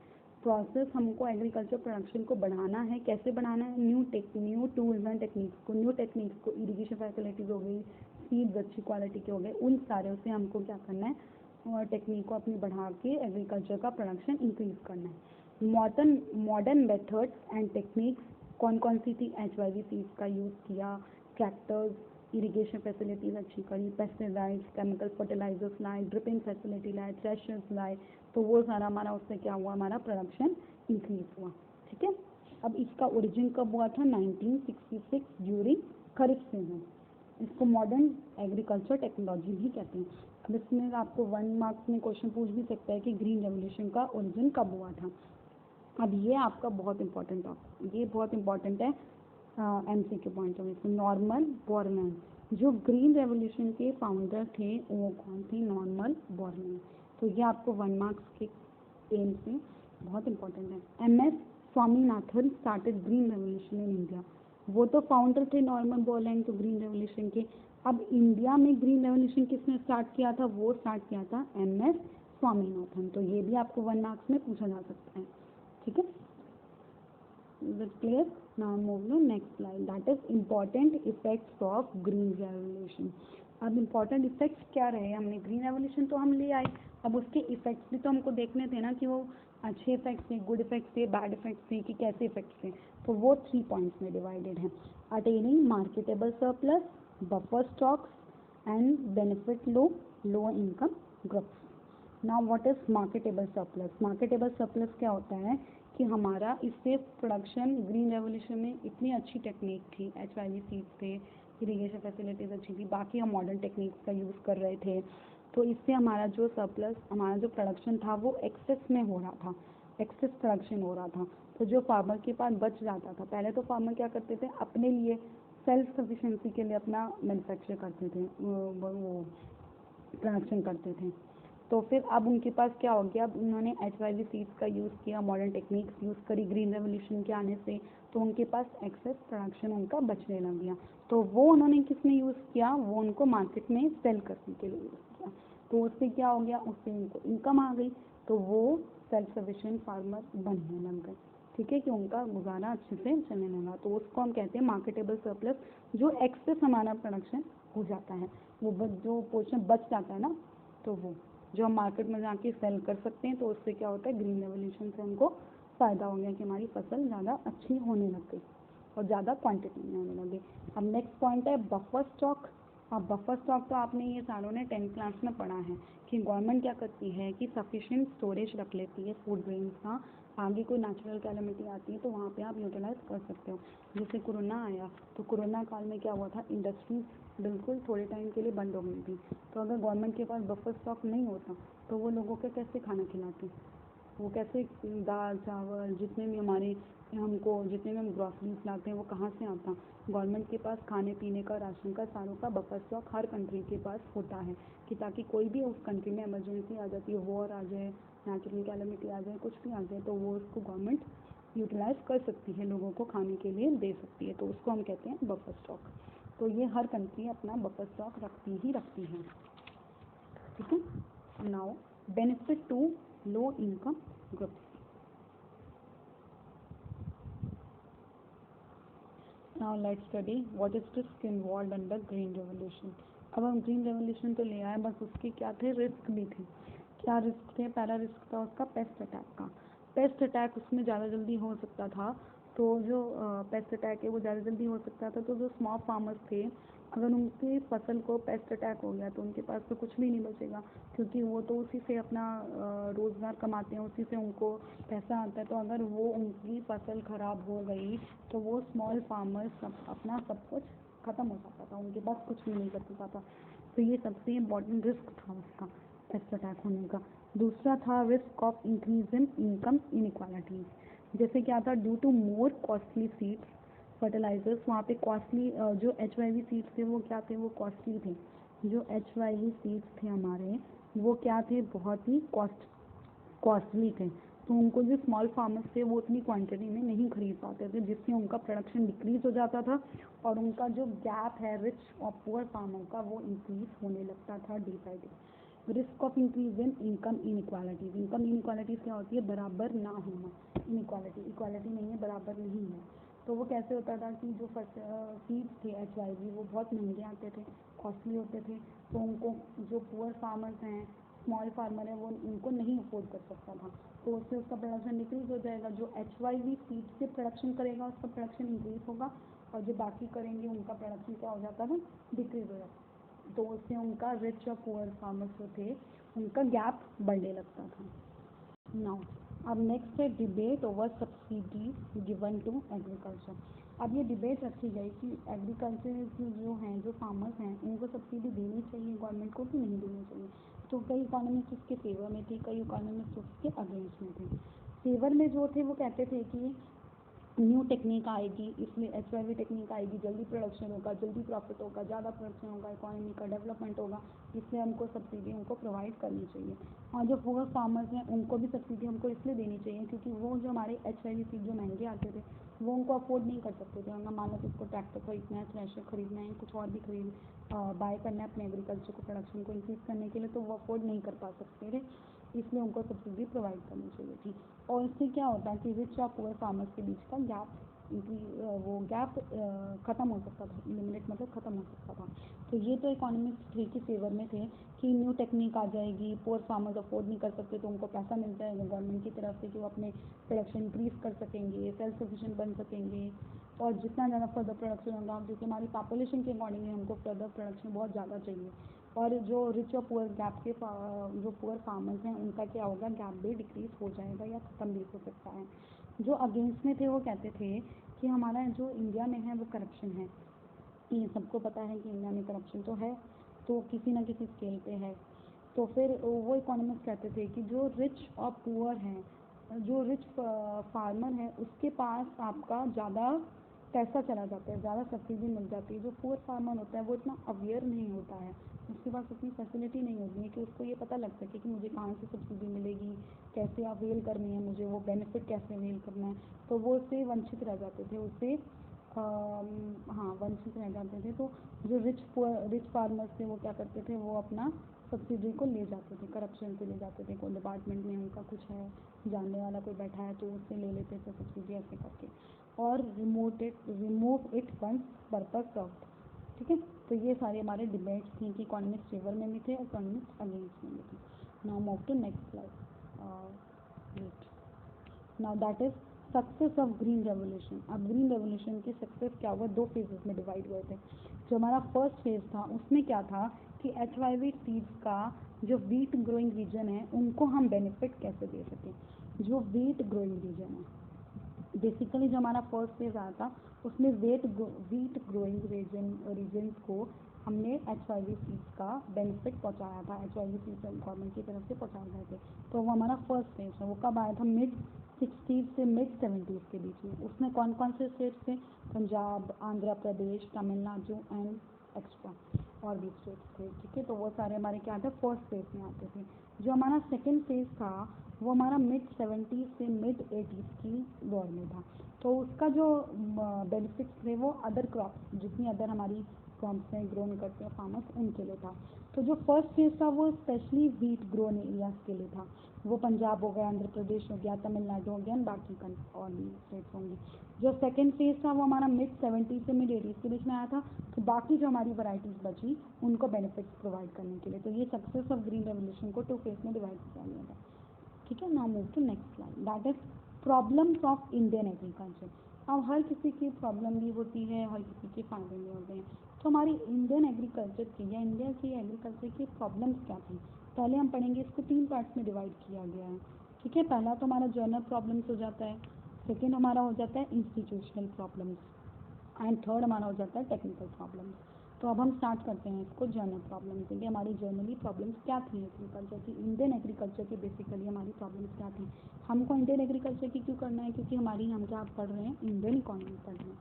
Process हमको एग्रीकल्चर प्रोडक्शन को बढ़ाना है। कैसे बढ़ाना है? न्यू टूल्स एंड टेक्निक्स को इरिगेशन फैसिलिटीज़ हो गई, सीड्स अच्छी क्वालिटी के हो गए, उन सारे से हमको क्या करना है, और टेक्निक को अपनी बढ़ा के एग्रीकल्चर का प्रोडक्शन इंक्रीज करना है। मॉडर्न मेथड्स एंड टेक्निक्स कौन सी थी? HYV सीड्स का यूज़ किया, ट्रैक्टर्स, इरिगेशन फैसिलिटीज़ अच्छी करी, पेस्टिसाइड्स, केमिकल फर्टिलाइजर्स लाए, ड्रिपिंग फैसिलिटी लाए, थ्रेशर्स लाए। तो वो सारा हमारा उससे क्या हुआ, हमारा प्रोडक्शन इंक्रीज हुआ। ठीक है, अब इसका ओरिजिन कब हुआ था? 1966 ड्यूरिंग खरीफ सीजन। इसको मॉडर्न एग्रीकल्चर टेक्नोलॉजी भी कहते हैं। अब इसमें आपको 1 मार्क्स में क्वेश्चन पूछ भी सकता है कि ग्रीन रेवोल्यूशन का ओरिजिन कब हुआ था। अब ये आपका बहुत इंपॉर्टेंट है MCQ पॉइंट ऑफ व्यू से। नॉर्मन बोरमैन, जो ग्रीन रेवोल्यूशन के फाउंडर थे वो कौन थे? Norman Borlaug. तो ये आपको 1 मार्क्स के एम से बहुत इंपॉर्टेंट है। MS Swaminathan started green revolution in India. वो तो फाउंडर थे नॉर्मन बोरमैन तो ग्रीन रेवोल्यूशन के। अब इंडिया में ग्रीन रेवोल्यूशन किसने स्टार्ट किया था? वो स्टार्ट किया था MS स्वामीनाथन। तो ये भी आपको 1 मार्क्स में पूछा जा सकता है। ठीक है, is it clear? Now move to next slide, that is important effects of green revolution. अब important effects क्या रहे? हमने green revolution तो हम ले आए, अब उसके effects भी तो हमको देखने थे ना कि वो अच्छे effects थे, good effects थे, bad effects थे, कि कैसे effects थे। तो वो 3 points में divided हैं। attaining marketable surplus, buffer stocks and benefit low income groups. Now what is marketable surplus? Marketable surplus क्या होता है कि हमारा इससे प्रोडक्शन, ग्रीन रेवोल्यूशन में इतनी अच्छी टेक्निक थी, HYV सीड्स थे, इरीगेशन फैसिलिटीज़ अच्छी थी, बाकी हम मॉडर्न टेक्निक्स का यूज़ कर रहे थे। तो इससे हमारा जो सरप्लस, हमारा जो प्रोडक्शन था वो एक्सेस में हो रहा था, एक्सेस प्रोडक्शन हो रहा था। तो जो फार्मर के पास बच जाता था, पहले तो फार्मर क्या करते थे, अपने लिए सेल्फ सफिशेंसी के लिए अपना मैन्युफैक्चर करते थे, वो प्रोडक्शन करते थे। तो फिर अब उनके पास क्या हो गया, अब उन्होंने HYV सीड्स का यूज़ किया, मॉडर्न टेक्निक्स यूज़ करी ग्रीन रेवोल्यूशन के आने से, तो उनके पास एक्सेस प्रोडक्शन उनका बचने लग गया। तो वो उन्होंने किस में यूज़ किया? वो उनको मार्केट में सेल करने के लिए यूज़ किया। तो उससे क्या हो गया, उससे उनको इनकम आ गई, तो वो सेल्फ सफिशिएंट फार्मर बनने लग गए। ठीक है, कि उनका गुजारा अच्छे से चलने लगा। तो उसको हम कहते हैं मार्केटेबल सरप्लस, जो एक्सेस हमारा प्रोडक्शन हो जाता है, वो जो पोर्शन बच जाता है ना, तो वो जो हम मार्केट में जाके सेल कर सकते हैं। तो उससे क्या होता है, ग्रीन रेवोल्यूशन से हमको फ़ायदा हो गया कि हमारी फसल ज़्यादा अच्छी होने लग गई और ज़्यादा क्वांटिटी में होने लगी। अब नेक्स्ट पॉइंट है बफर स्टॉक अब बफर स्टॉक तो आपने ये सालों ने 10th क्लास में पढ़ा है कि गवर्नमेंट क्या करती है कि सफिशिएंट स्टोरेज रख लेती है फूड ग्रेन्स का, आगे कोई नेचुरल कैलेमिटी आती है तो वहाँ पे आप यूटिलाइज कर सकते हो। जैसे कोरोना आया तो कोरोना काल में क्या हुआ था, इंडस्ट्रीज बिल्कुल थोड़े टाइम के लिए बंद हो गई थी, तो अगर गवर्नमेंट के पास बफर स्टॉक नहीं होता तो वो लोगों को कैसे खाना खिलाते, वो कैसे दाल चावल जितने भी हमारे जितने भी हम ग्रॉसरीज लाते हैं वो कहाँ से आता। गवर्नमेंट के पास खाने पीने का, राशन का, सारों का बफर स्टॉक हर कंट्री के पास होता है कि ताकि कोई भी उस कंट्री में इमरजेंसी आ जाती है, वॉर आ जाए, नेचुरल कैलेमिटी आ जाए, कुछ भी आ जाए, तो वो उसको गवर्नमेंट यूटिलाइज कर सकती है, लोगों को खाने के लिए दे सकती है, तो उसको हम कहते हैं बफर स्टॉक। तो ये हर कंट्री अपना बफर स्टॉक रखती है। ठीक है। Now benefit to low income groups. Now let's study what is risk involve under green revolution. अब हम ग्रीन रेवोल्यूशन तो ले आए, बस उसके क्या थे, रिस्क भी थे। क्या रिस्क थे? पहला रिस्क था उसका पेस्ट अटैक का। पेस्ट अटैक उसमें ज़्यादा जल्दी हो सकता था, तो जो पेस्ट अटैक है वो ज़्यादा जल्दी हो सकता था, तो जो स्मॉल फार्मर्स थे अगर उनकी फसल को पेस्ट अटैक हो गया तो उनके पास तो कुछ भी नहीं बचेगा, क्योंकि वो तो उसी से अपना रोज़गार कमाते हैं, उसी से उनको पैसा आता है। तो अगर वो उनकी फसल ख़राब हो गई तो वो स्मॉल फार्मर्स अपना सब कुछ ख़त्म हो जाता था, उनके पास कुछ भी नहीं कर सकता था। तो ये सबसे इम्पोर्टेंट रिस्क था उसका, पेस्ट अटैक होने का। दूसरा था risk of increase in income inequalities. जैसे क्या था, due to more costly seeds fertilisers, वहाँ पे कॉस्टली जो HIV सीड्स थे वो क्या थे, वो कॉस्टली थे। जो HIV सीड्स थे हमारे वो क्या थे, बहुत ही कॉस्टली थे, तो उनको जो स्मॉल फार्मर्स थे वो उतनी क्वांटिटी में नहीं खरीद पाते थे, जिससे उनका प्रोडक्शन डिक्रीज हो जाता था और उनका जो गैप है रिच और पुअर फार्मर का वो इंक्रीज होने लगता था day by day. Risk of increase in income inequalities. Income inequalities क्या होती है, बराबर ना होना। इनइक्वालिटी, इक्वालिटी नहीं है, बराबर नहीं है। तो वो कैसे होता था कि जो सीड्स थे HIV वो बहुत महंगे आते थे, कॉस्टली होते थे, तो उनको जो पुअर फार्मर्स हैं, स्मॉल फार्मर है, वो उनको नहीं अफोर्ड कर सकता था, तो उससे उसका प्रोडक्शन डिक्रीज हो जाएगा। जो HIV सीड से प्रोडक्शन करेगा उसका प्रोडक्शन इंक्रीज होगा, और जो बाकी करेंगे उनका प्रोडक्शन क्या हो जाता था, डिक्रीज हो जाता। तो उससे उनका रिच और पुअर फार्मर्स जो थे उनका गैप बढ़ने लगता था। नाउ अब नेक्स्ट है debate over subsidy given to agriculture. अब ये डिबेट रखी गई कि एग्रीकल्चर जो हैं, जो फार्मर्स हैं, उनको सब्सिडी देनी चाहिए गवर्नमेंट को कि नहीं देनी चाहिए। तो कई इकोनॉमिस्ट उसके फेवर में थे, कई इकोनॉमिस्ट उसके अगेंस्ट में थे। फेवर में जो थे वो कहते थे कि न्यू टेक्निक आएगी, इसमें HIV टेक्निक आएगी, जल्दी प्रोडक्शन होगा, जल्दी प्रॉफिट होगा, ज़्यादा प्रोडक्शन होगा, इकोनॉमी का डेवलपमेंट होगा, इसलिए हमको सब्सिडी उनको प्रोवाइड करनी चाहिए। और जो पुअर फार्मर्स हैं उनको भी सब्सिडी हमको इसलिए देनी चाहिए क्योंकि वो जो हमारे HIV सीड जो महंगे आते थे वो उनको अफोर्ड नहीं कर सकते थे। अगर मान लो किसको ट्रैक्टर खरीदना है, थ्रेशर खरीदना है, कुछ और भी बाय करना है अपने एग्रीकल्चर को, प्रोडक्शन को इंक्रीज करने के लिए, तो वो अफोर्ड नहीं कर पा सकते थे, इसलिए उनको सब्सिडी प्रोवाइड करनी चाहिए थी। और इससे क्या होता है कि रिच और पुअर फार्मर्स के बीच का गैप वो गैप ख़त्म हो सकता था, इलिमिनेट मतलब ख़त्म हो सकता था। तो ये तो इकोनॉमिस्ट थे कि फेवर में थे कि न्यू टेक्निक आ जाएगी, पुअर फार्मर्स अफोर्ड नहीं कर सकते तो उनको पैसा मिल जाएगा गवर्नमेंट की तरफ से कि वो अपने प्रोडक्शन इंक्रीज़ कर सकेंगे, सेल्फ सफिशिएंट बन सकेंगे, और जितना ज़्यादा फर्दर प्रोडक्शन होगा, क्योंकि हमारी पॉपुलेशन के अकॉर्डिंगली हमको फर्दर प्रोडक्शन बहुत ज़्यादा चाहिए। और जो रिच और पुअर गैप के जो पुअर फार्मर्स हैं उनका क्या होगा, गैप भी डिक्रीज हो जाएगा या ख़त्म भी हो सकता है। जो अगेंस्ट में थे वो कहते थे कि हमारा जो इंडिया में है वो करप्शन है, ये सबको पता है कि इंडिया में करप्शन तो है, तो किसी ना किसी स्केल पे है। तो फिर वो इकोनॉमिस्ट कहते थे कि जो रिच और पुअर हैं, जो रिच फार्मर है उसके पास आपका ज़्यादा पैसा चला जाता है, ज़्यादा सब्सिडी मिल जाती है। जो पुअर फार्मर होता है वो इतना अवेयर नहीं होता है, उसके पास उतनी फैसिलिटी नहीं होती है कि उसको ये पता लग सके कि मुझे कहाँ से सब्सिडी मिलेगी, कैसे अवेल करनी है मुझे, वो बेनिफिट कैसे अवेल करना है, तो वो उससे वंचित रह जाते थे, उससे हाँ वंचित रह जाते थे। तो जो रिच फार्मर्स थे वो क्या करते थे, वो अपना सब्सिडी को ले जाते थे, करप्शन से ले जाते थे, कोई डिपार्टमेंट में उनका कुछ है, जानने वाला कोई बैठा है तो उससे ले लेते थे सब्सिडी ऐसे करके, और remove it once purpose served. ठीक है। तो ये सारे हमारे डिबेट्स थी कि इकोनॉमिस्ट फेवर में भी थे, इकोनॉमिस्ट अगेंस्ट में भी थे। Now move to next slide. Now that is success of green revolution. अब ग्रीन रेवोल्यूशन की सक्सेस क्या हुआ, दो फेजेस में डिवाइड हुए थे। जो हमारा फर्स्ट फेज था उसमें क्या था कि HIV सीड्स का जो वीट ग्रोइंग रीजन है उनको हम बेनिफिट कैसे दे सकें। जो वीट ग्रोइंग रीजन है बेसिकली जो हमारा फर्स्ट फेज आया था उसमें वीट ग्रोइंग रीजन्स को हमने HIV सीड्स का बेनिफिट पहुंचाया था। HIV सीड्स गवर्नमेंट की तरफ से पहुंचाए गए थे। तो वो हमारा फर्स्ट फेज है। वो कब आया था, मिड-60s से मिड-70s के बीच में। उसमें कौन कौन से स्टेट्स थे, पंजाब, आंध्र प्रदेश, तमिलनाडु एंड एक्स्ट्रा और भी स्टेट्स थे। ठीक है, तो वो सारे हमारे क्या थे, फर्स्ट फेज में आते थे। जो हमारा सेकेंड फेज था वो हमारा मिड-70s से मिड-80s की दौर में था। तो उसका जो बेनिफिट्स थे वो अदर क्रॉप्स, जितनी अदर हमारी क्रॉप्स हैं ग्रोन करते हैं फार्मर्स, उनके लिए था। तो जो फर्स्ट फेज था वो स्पेशली वीट ग्रोन एरियाज के लिए था। वो पंजाब हो गया, आंध्र प्रदेश हो गया, तमिलनाडु हो गया, बाकी और भी स्टेट्स होंगी। जो सेकेंड फेज था वो हमारा मिड-70s से मिड-80s के बीच में आया था। तो बाकी जो हमारी वैरायटीज बची उनको बेनिफिट्स प्रोवाइड करने के लिए। तो ये सक्सेस ऑफ ग्रीन रेवोल्यूशन को टू फेज में डिवाइड किया गया था। ठीक है, now move to next slide, that is problems of Indian agriculture. अब हर किसी की प्रॉब्लम भी होती है, हर किसी के फायदे भी होते हैं। तो हमारी इंडियन एग्रीकल्चर की या इंडिया की एग्रीकल्चर की प्रॉब्लम्स क्या थी, पहले हम पढ़ेंगे। इसको 3 पार्ट्स में डिवाइड किया गया है। ठीक है, पहला तो हमारा जनरल प्रॉब्लम्स हो जाता है, सेकेंड हमारा हो जाता है इंस्टीट्यूशनल प्रॉब्लम्स एंड थर्ड हमारा हो जाता है टेक्निकल प्रॉब्लम्स। तो अब हम स्टार्ट करते हैं इसको जनरल प्रॉब्लम्स से कि हमारी जनरली प्रॉब्लम्स क्या थी एग्रीकल्चर की, इंडियन एग्रीकल्चर की। बेसिकली हमारी प्रॉब्लम्स क्या थी, हमको इंडियन एग्रीकल्चर की क्यों करना है, क्योंकि हमारी हम क्या पढ़ रहे हैं, इंडियन इकोनॉमी पढ़ रहे हैं।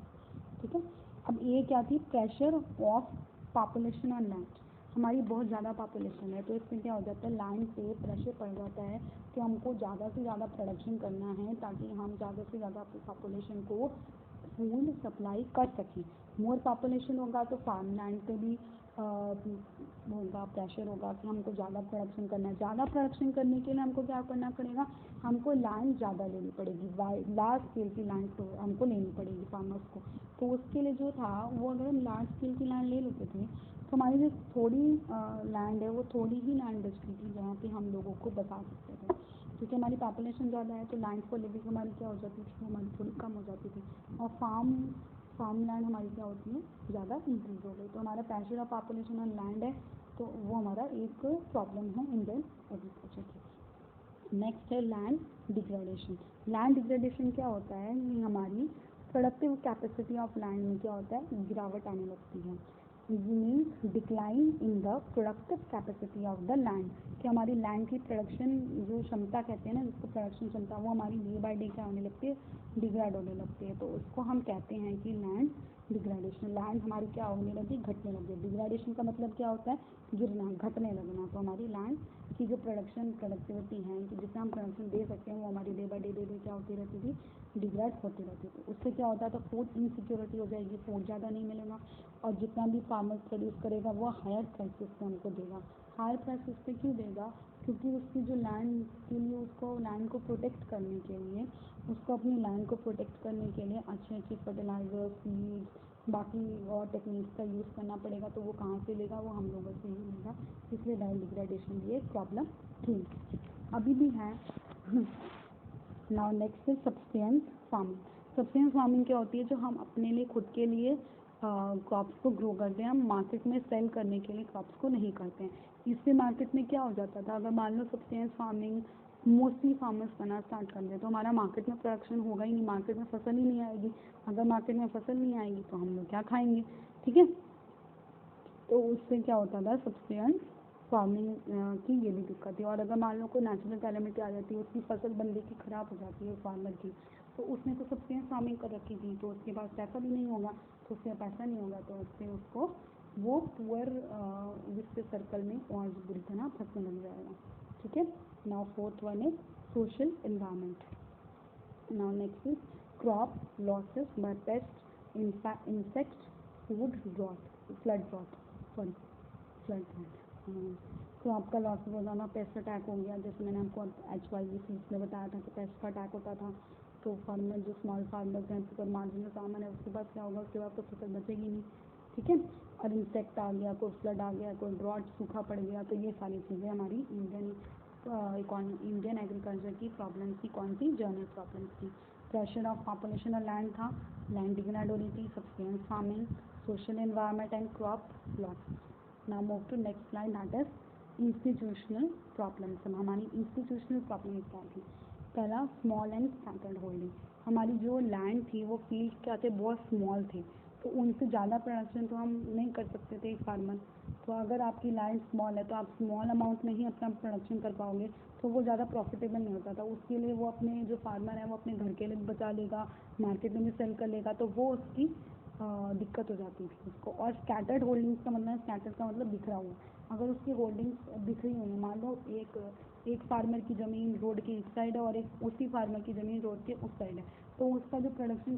ठीक है, अब ये क्या थी, pressure of population on land. हमारी बहुत ज़्यादा पॉपुलेशन है तो इसमें क्या हो जाता है, लैंड पे प्रेशर पड़ जाता है कि हमको ज़्यादा से ज़्यादा प्रोडक्शन करना है ताकि हम ज़्यादा से ज़्यादा अपनी पॉपुलेशन को फूड सप्लाई कर सकें। मोर पॉपुलेशन होगा तो फार्म लैंड पे भी होगा, प्रेशर होगा कि हमको ज़्यादा प्रोडक्शन करना है। ज़्यादा प्रोडक्शन करने के लिए हमको क्या करना पड़ेगा, हमको लैंड ज़्यादा लेनी पड़ेगी, लार्ज स्केल की लैंड तो हमको लेनी पड़ेगी फार्मर्स को। तो उसके लिए जो था वो अगर हम लार्ज स्केल की लैंड ले लेते थे तो हमारी जो थोड़ी लैंड है वो थोड़ी ही लैंड बचती थी जहाँ पे हम लोगों को बता सकते थे। क्योंकि हमारी पॉपुलेशन ज़्यादा है तो लैंड फॉर लिविंग हमारी क्या हो जाती थी, हमारी थोड़ी कम हो जाती थी और फार्म लैंड हमारी क्या होती है, ज़्यादा इंक्रीज हो गई। तो हमारा pressure of population on land है, तो वो हमारा एक प्रॉब्लम है इंडियन एग्रीकल्चर की। नेक्स्ट है लैंड डिग्रेडेशन। लैंड डिग्रेडेशन क्या होता है, ये हमारी प्रोडक्टिव कैपेसिटी ऑफ लैंड में क्या होता है, गिरावट आने लगती है। Means decline in the productive capacity of the land, कि हमारी लैंड की प्रोडक्शन जो क्षमता कहते हैं ना, जिसको प्रोडक्शन क्षमता, वो हमारी डे बाय डे क्या होने लगती है, डिग्रेड होने लगती है। तो उसको हम कहते हैं कि लैंड डिग्रेडेशन। लैंड हमारी क्या होने लगी, घटने लगी। डिग्रेडेशन का मतलब क्या होता है, गिरना, घटने लगना। तो हमारी लैंड की जो प्रोडक्टिविटी है कि जितना हम प्रोडक्शन दे सकते हैं वो हमारी डे बाय डे क्या होती रहती थी, डिग्रेड होती रहती थी। उससे क्या होता है, तो फूड इनसिक्योरिटी हो जाएगी, फूड ज़्यादा नहीं मिलेगा और जितना भी फार्मर प्रोड्यूस करेगा वो हायर प्राइसेस पे हमको देगा। हायर प्राइसेस पे क्यों देगा, क्योंकि उसकी जो लैंड के लिए, उसको लैंड को प्रोटेक्ट करने के लिए, उसको अपनी लैंड को प्रोटेक्ट करने के लिए अच्छे अच्छे फर्टिलाइजर, सीड्स, बाकी और टेक्निक्स का यूज़ करना पड़ेगा। तो वो कहाँ से लेगा, वो हम लोगों से ही लेगा। इसलिए लैंड डिग्रेडेशन भी एक प्रॉब्लम थी, अभी भी है। Now next is substance farming. Substance farming क्या होती है, जो हम अपने लिए खुद के लिए क्रॉप्स को ग्रो करते हैं, हम मार्केट में सेल करने के लिए क्रॉप्स को नहीं करते हैं। इससे मार्केट में क्या हो जाता था, अगर मान लो सब्सटेंस फार्मिंग मोस्टली फार्मर्स करना स्टार्ट कर दें तो हमारा मार्केट में प्रोडक्शन होगा ही नहीं, मार्केट में फसल ही नहीं आएगी। अगर मार्केट में फसल नहीं आएगी तो हम लोग क्या खाएंगे। ठीक है, तो उससे क्या होता था, सब्सटेंस फार्मिंग की ये भी दिक्कत है। और अगर मान लो कोई नेचुरल कैलेमिटी आ जाती है, उसकी फसल बंदे की ख़राब हो जाती है फार्मर की, तो उसने तो सब्सटेंस फार्मिंग कर रखी थी, तो उसके पास पैसा भी नहीं होगा। तो उससे पैसा नहीं होगा तो उससे उसको वो पुअर वित्त सर्कल में और बुरी तरह फंसने लग जाएगा। ठीक है, now fourth one is social environment. Now next is crop losses by pest, insect, food drought, flood drought, sorry flood. Crop का लॉस हो जाना, पेस्ट अटैक हो गया, जैसे मैंने आपको HIV सीड्स में बताया था कि पेस्ट का अटैक होता था। तो फार्मर, जो स्मॉल फार्मर्स हैं, सुपर मार्जिनल फार्मर है, उसके पास क्या होगा, उसके बाद तो फसल बचेगी नहीं। ठीक है, और इंसेक्ट आ गया, कोई फ्लड आ गया, कोई ड्रॉट, सूखा पड़ गया। तो ये सारी चीज़ें हमारी इंडियन एग्रीकल्चर की प्रॉब्लम्स थी। कौन सी, जनरल प्रॉब्लम्स थी। प्रेशर ऑफ पॉपुलेशन और लैंड था, लैंड डिग्रेड हो रही थी, subsistence farming, social environment and crop loss. Now move to next slide, that is institutional problems. अब हमारी इंस्टीट्यूशनल प्रॉब्लम्स क्या थी? पहला, स्मॉल एंड स्कैटर्ड होल्डिंग। हमारी जो लैंड थी वो फील्ड क्या थे, बहुत स्मॉल थे, तो उनसे ज़्यादा प्रोडक्शन तो हम नहीं कर सकते थे एक फार्मर। तो अगर आपकी लैंड स्मॉल है तो आप स्मॉल अमाउंट में ही अपना प्रोडक्शन कर पाओगे, तो वो ज़्यादा प्रॉफिटेबल नहीं होता था। उसके लिए वो अपने जो फार्मर है वो अपने घर के लिए भी बचा लेगा, मार्केट में भी सेल कर लेगा, तो वो उसकी दिक्कत हो जाती थी उसको। और स्कैटर्ड होल्डिंग्स का मतलब, स्कैटर्ड का मतलब बिखरा हुआ। अगर उसकी होल्डिंग्स बिखरी हुई है, मान लो एक फार्मर की ज़मीन रोड के इस साइड है और एक उसी फार्मर की ज़मीन रोड के उस साइड है, तो उसका जो प्रोडक्शन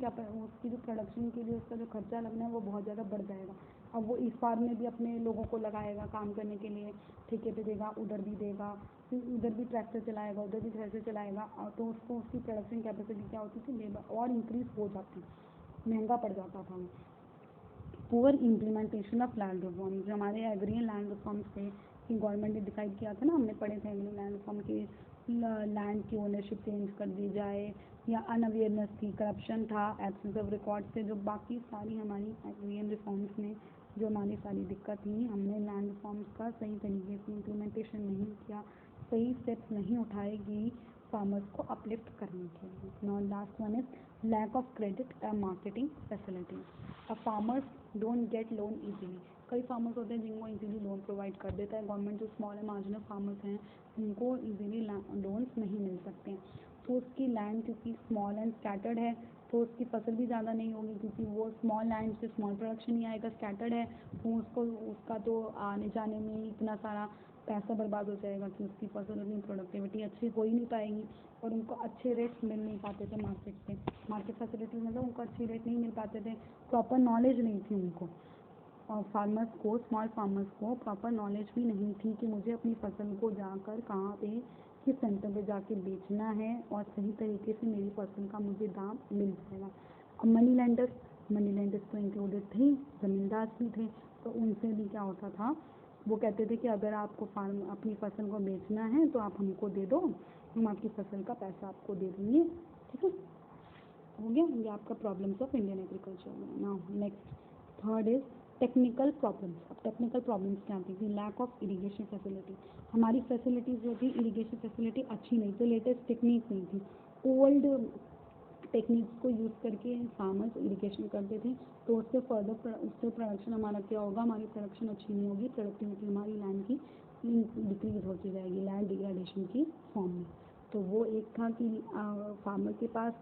उसकी जो प्रोडक्शन के लिए उसका जो खर्चा लगना है वो बहुत ज़्यादा बढ़ जाएगा। अब वो इस फार्म में भी अपने लोगों को लगाएगा काम करने के लिए, ठेके पे देगा, उधर भी देगा, फिर उधर भी ट्रैक्टर चलाएगा, उधर भी ट्रैक्टर चलाएगा, तो उसको उसकी प्रोडक्शन कैपेसिटी क्या होती थी, लेबर और इंक्रीज हो जाती, महंगा पड़ जाता था वो। Poor implementation of land reform, जो हमारे एग्री एंड लैंड रिफॉर्म्स थे कि गवर्नमेंट ने डिसाइड किया था ना, हमने पढ़े थे एग्री लैंड रिफॉर्म की, लैंड की ओनरशिप चेंज कर दी जाए, या अनअवेयरनेस थी, करप्शन था, एब्सेंस ऑफ रिकॉर्ड थे, जो बाकी सारी हमारी एग्री एंड रिफॉर्म्स ने जो हमारी सारी दिक्कत थी, हमने लैंड रिफॉर्म्स का सही तरीके से इम्प्लीमेंटेशन नहीं किया, सही स्टेप्स नहीं उठाएगी फार्मर्स को अपलिफ्ट करने के लिए। Now last one is lack of credit and marketing facilities. अब farmers don't get loan easily. कई फार्मर्स होते हैं जिनको इजीली लोन प्रोवाइड कर देता है गवर्नमेंट। जो स्मॉल एंड मार्जिनल फार्मर्स हैं उनको इजीली लोन्स नहीं मिल सकते हैं। तो उसकी लैंड क्योंकि स्मॉल एंड स्कैटर्ड है तो उसकी फसल भी ज़्यादा नहीं होगी, क्योंकि वो स्मॉल लैंड से स्मॉल प्रोडक्शन ही आएगा। स्कैटर्ड है तो उसका तो आने जाने में ही इतना सारा पैसा बर्बाद हो जाएगा कि उसकी फसल अपनी प्रोडक्टिविटी अच्छी हो ही नहीं पाएगी, और उनको अच्छे रेट्स मिल नहीं पाते थे मार्केट से। मार्केट फैसिलिटी मतलब उनको अच्छे रेट नहीं मिल पाते थे, प्रॉपर नॉलेज नहीं थी उनको, और फार्मर्स को, स्मॉल फार्मर्स को प्रॉपर नॉलेज भी नहीं थी कि मुझे अपनी फसल को जाकर कहाँ पे, किस सेंटर पे जाके बेचना है और सही तरीके से मेरी फसल का मुझे दाम मिल जाएगा। अब मनी लेंडर्स तो इंक्लूडेड थे, ज़मींदार भी थे, तो उनसे भी क्या होता था, वो कहते थे कि अगर आपको अपनी फसल को बेचना है तो आप हमको दे दो, हम आपकी फसल का पैसा आपको दे देंगे। ठीक है, हो गया ये आपका प्रॉब्लम्स ऑफ इंडियन एग्रीकल्चर में। Now next third is technical problems. अब टेक्निकल प्रॉब्लम्स क्या आती थी? Lack of irrigation facility. हमारी फैसिलिटीज़ जो थी इरिगेशन फैसिलिटी अच्छी नहीं थी, लेटेस्ट टेक्निक नहीं थी, ओल्ड टेक्निक्स को यूज़ करके फार्मर्स इरिगेशन करते थे, तो उससे प्रोडक्शन हमारा क्या होगा, हमारी प्रोडक्शन अच्छी नहीं होगी, प्रोडक्टिविटी हमारी लैंड की डिक्रीज होती जाएगी लैंड डिग्रेडेशन की फॉर्म में। तो वो एक था कि फार्मर के पास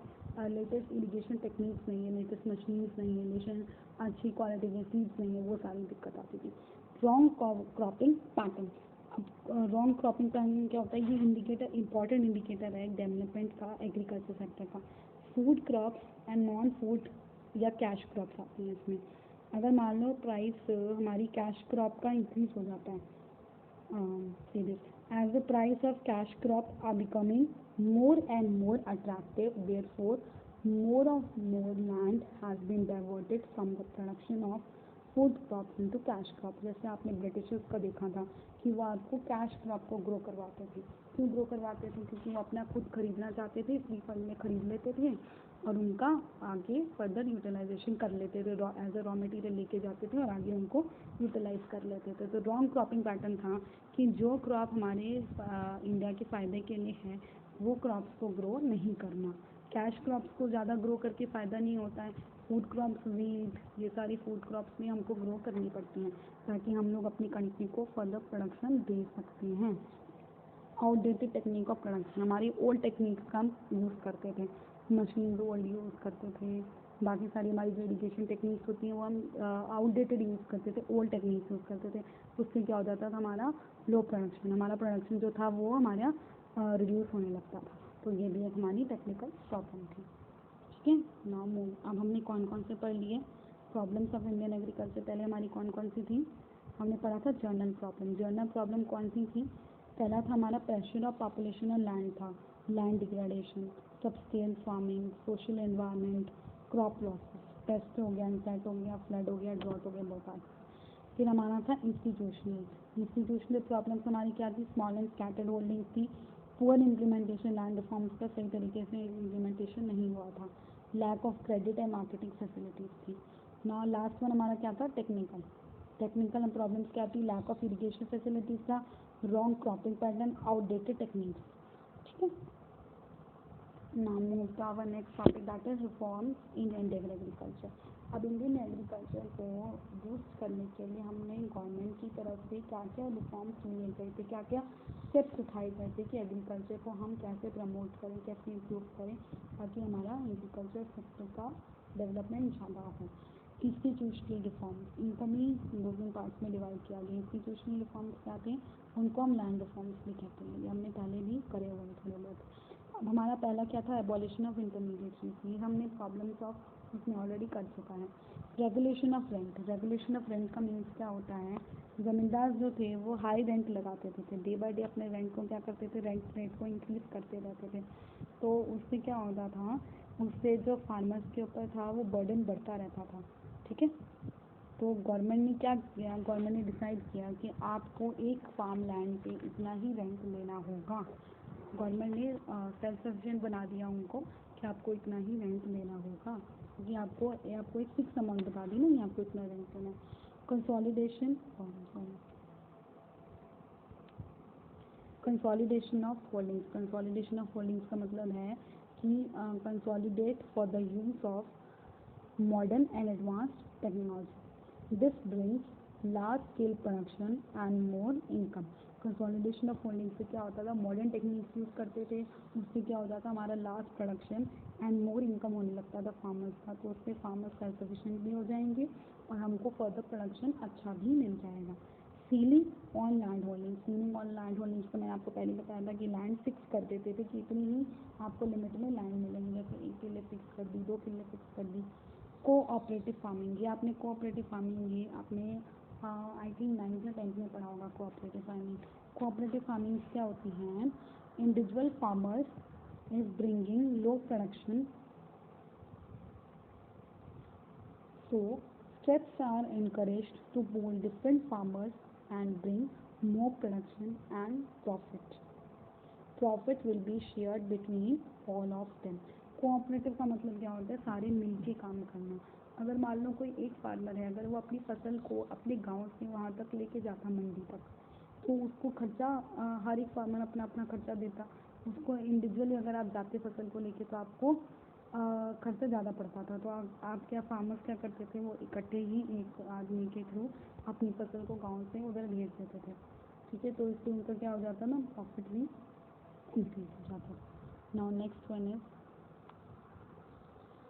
लेटेस्ट इरिगेशन टेक्निक्स नहीं है, लेटेस्ट मशीन्स नहीं है, लेटेस्ट अच्छी क्वालिटी के सीड्स नहीं है, वो सारी दिक्कत आती थी। Wrong cropping pattern. अब रॉन्ग क्रॉपिंग पैटर्न क्या होता है? ये इंडिकेटर, इंपॉर्टेंट इंडिकेटर है डेवलपमेंट का, एग्रीकल्चर सेक्टर का। Food crops and non food या कैश क्रॉप्स आती हैं इसमें। अगर मान लो प्राइस हमारी कैश क्रॉप का इंक्रीज हो जाता है, see this, as the price of cash crops are becoming more and more attractive, therefore more land has been diverted from the production of food crops into cash crop. जैसे आपने Britishers का देखा था कि वो आपको कैश क्रॉप को grow करवाते थे। क्यों ग्रो करवाते थे? क्योंकि वो अपना खुद खरीदना चाहते थे, फ्री फंड में खरीद लेते थे और उनका आगे फर्दर यूटिलाइजेशन कर लेते थे, एज अ रॉ मटेरियल लेके जाते थे और आगे उनको यूटिलाइज कर लेते थे। तो रॉन्ग क्रॉपिंग पैटर्न था कि जो क्रॉप हमारे इंडिया के फ़ायदे के लिए है वो क्रॉप्स को ग्रो नहीं करना। कैश क्रॉप्स को ज़्यादा ग्रो करके फ़ायदा नहीं होता है। फूड क्रॉप्स, वीट, ये सारी फूड क्रॉप्स भी हमको ग्रो करनी पड़ती हैं ताकि हम लोग अपनी कंट्री को फर्दर प्रोडक्शन दे सकते हैं। आउटडेटेड टेक्निक ऑफ प्रोडक्शन, हमारी ओल्ड टेक्निक्स का हम यूज़ करते थे, मशीन ओल्ड यूज़ करते थे, बाकी सारी हमारी जो इरिगेशन टेक्निक्स होती हैं वो हम आउटडेटेड यूज़ करते थे, ओल्ड टेक्निक्स यूज़ करते थे। उससे क्या हो जाता था, हमारा लो प्रोडक्शन, हमारा प्रोडक्शन जो था वो हमारा रिड्यूस होने लगता था। तो ये भी एक हमारी टेक्निकल प्रॉब्लम थी। ठीक है, नाउ मूव। अब हमने कौन कौन से पढ़ लिए प्रॉब्लम्स ऑफ इंडियन एग्रीकल्चर? पहले हमारी कौन कौन सी थी? हमने पढ़ा था जर्नल प्रॉब्लम। जर्नल प्रॉब्लम कौन सी थी? पहला था हमारा प्रेशर ऑफ पॉपुलेशन और लैंड था, land degradation, substance farming, social environment, crop losses, paste हो गया, इंसेक्ट हो गया, फ्लड हो गया, ड्रॉट हो गया, बहुत। फिर हमारा था इंस्टीट्यूशनल प्रॉब्लम्स। हमारी क्या थी? स्मॉल एंड स्कैटर्ड होल्डिंग थी, पुअर इम्प्लीमेंटेशन, लैंड रिफॉर्म्स का सही तरीके से इम्प्लीमेंटेशन नहीं हुआ था, lack of credit and marketing facilities थी। नाउ लास्ट वन हमारा क्या था, टेक्निकल प्रॉब्लम्स क्या थी, लैक ऑफ इरिगेशन फैसिलिटीज़ था, wrong cropping pattern, outdated techniques. ठीक है, now move to our next topic that is reforms in Indian agriculture. अब इंडियन एग्रीकल्चर को बूस्ट करने के लिए हमने गवर्नमेंट की तरफ से क्या क्या रिफॉर्म्स लिए गए थे, क्या क्या स्टेप्स उठाए गए थे कि एग्रीकल्चर को हम कैसे प्रमोट करें, कैसे इम्प्रूव करें ताकि हमारा एग्रीकल्चर सेक्टर का डेवलपमेंट ज़्यादा हो। इंस्टीट्यूशनल रिफॉर्म्स, इनको भी दो तीन पार्ट्स में डिवाइड किया गया। इंस्टीट्यूशनल रिफॉर्म्स क्या थे, उनको हम लैंड रिफॉर्म्स भी कहते हैं, ये हमने पहले भी करे हुए हैं थोड़े बहुत। अब हमारा पहला क्या था, एबॉलिशन ऑफ इंटरमीडिएट, ये हमने प्रॉब्लम्स ऑफ उसमें ऑलरेडी कर चुका है। रेगुलेशन ऑफ रेंट का मीन्स क्या होता है, ज़मींदार जो थे वो हाई रेंट लगाते थे, डे बाय डे अपने रेंट को क्या करते थे, रेट को इंक्रीज करते रहते थे। तो उससे क्या होता था, उससे जो फार्मर्स के ऊपर था वो बर्डन बढ़ता रहता था। ठीक है, तो गवर्नमेंट ने क्या किया, गवर्नमेंट ने डिसाइड किया कि आपको एक फार्म लैंड पे इतना ही रेंट लेना होगा। गवर्नमेंट ने सेल्फ सफिशिएंट बना दिया उनको कि आपको इतना ही रेंट लेना होगा, क्योंकि आपको एक फिक्स अमाउंट बता दी ना, ये आपको इतना रेंट लेना है। कंसोलिडेशन ऑफ होल्डिंग्स का मतलब है कि consolidate for the use of modern and advanced technology, this brings large scale production and more income. Consolidation of holding से क्या होता था, मॉडर्न टेक्निक्स यूज़ करते थे, उससे क्या होता था, हमारा large production and more income होने लगता था फार्मर्स का। तो उससे फार्मर्स सेल्फ सफिशिएंट भी हो जाएंगे और हमको फर्दर प्रोडक्शन अच्छा भी मिल जाएगा। सीलिंग ऑन लैंड होल्डिंग्स को मैंने आपको पहले बताया था कि लैंड फिक्स कर देते थे कि इतनी ही आपको लिमिट में लैंड मिलेंगे, जैसे 1 किले फिक्स कर दी, 2 किले फिक्स कर दी। कोऑपरेटिव फार्मिंग, ये आपने कोऑपरेटिव फार्मिंग ये आपने आई थिंक 9th या 10th में पढ़ा होगा। कोऑपरेटिव फार्मिंग क्या होती हैं, individual farmers is bringing low production, so steps are encouraged to pool different farmers and bring more production and profit. Profit will be shared between all of them. Cooperative का मतलब क्या होता है, सारे मिलके काम करना। अगर मान लो कोई एक फार्मर है, अगर वो अपनी फसल को अपने गांव से वहाँ तक लेके जाता मंडी तक, तो उसको खर्चा हर एक फार्मर अपना अपना खर्चा देता। उसको इंडिविजुअली अगर आप जाते फसल को लेके तो आपको खर्चा ज़्यादा पड़ता था। तो आप क्या फार्मर्स क्या करते थे, वो इकट्ठे ही एक आदमी के थ्रू अपनी फसल को गांव से उधर भेज देते थे। ठीक है, तो इससे उनका क्या हो जाता ना, प्रॉफिट भी इंक्रीज हो जाता। Now next one is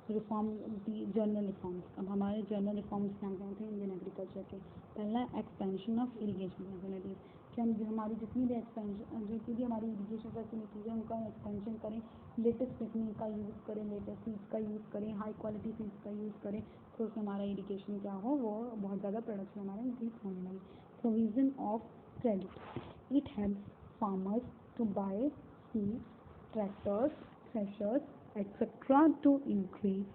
reform the general reforms. अब हमारे जनरल रिफॉर्म्स क्या क्या थे इंडियन एग्रीकल्चर के, पहला एक्सपेंशन ऑफ इरिगेशन फैसिलिटीज़, कि हम जो हमारी जितनी भी हमारी इरिगेशन फैसिलिटीज़ है उनका एक्सपेंशन करें, लेटेस्ट टेक्निक का यूज़ करें, लेटेस्ट सीड्स का यूज़ करें, हाई क्वालिटी सीड्स का यूज़ करें, तो उससे हमारा इरिगेशन क्या हो, वो बहुत ज़्यादा प्रोडक्शन हमारा इंक्रीज होने लगे। Provision of credit, it helps farmers to buy seeds, tractors, threshers etc. to increase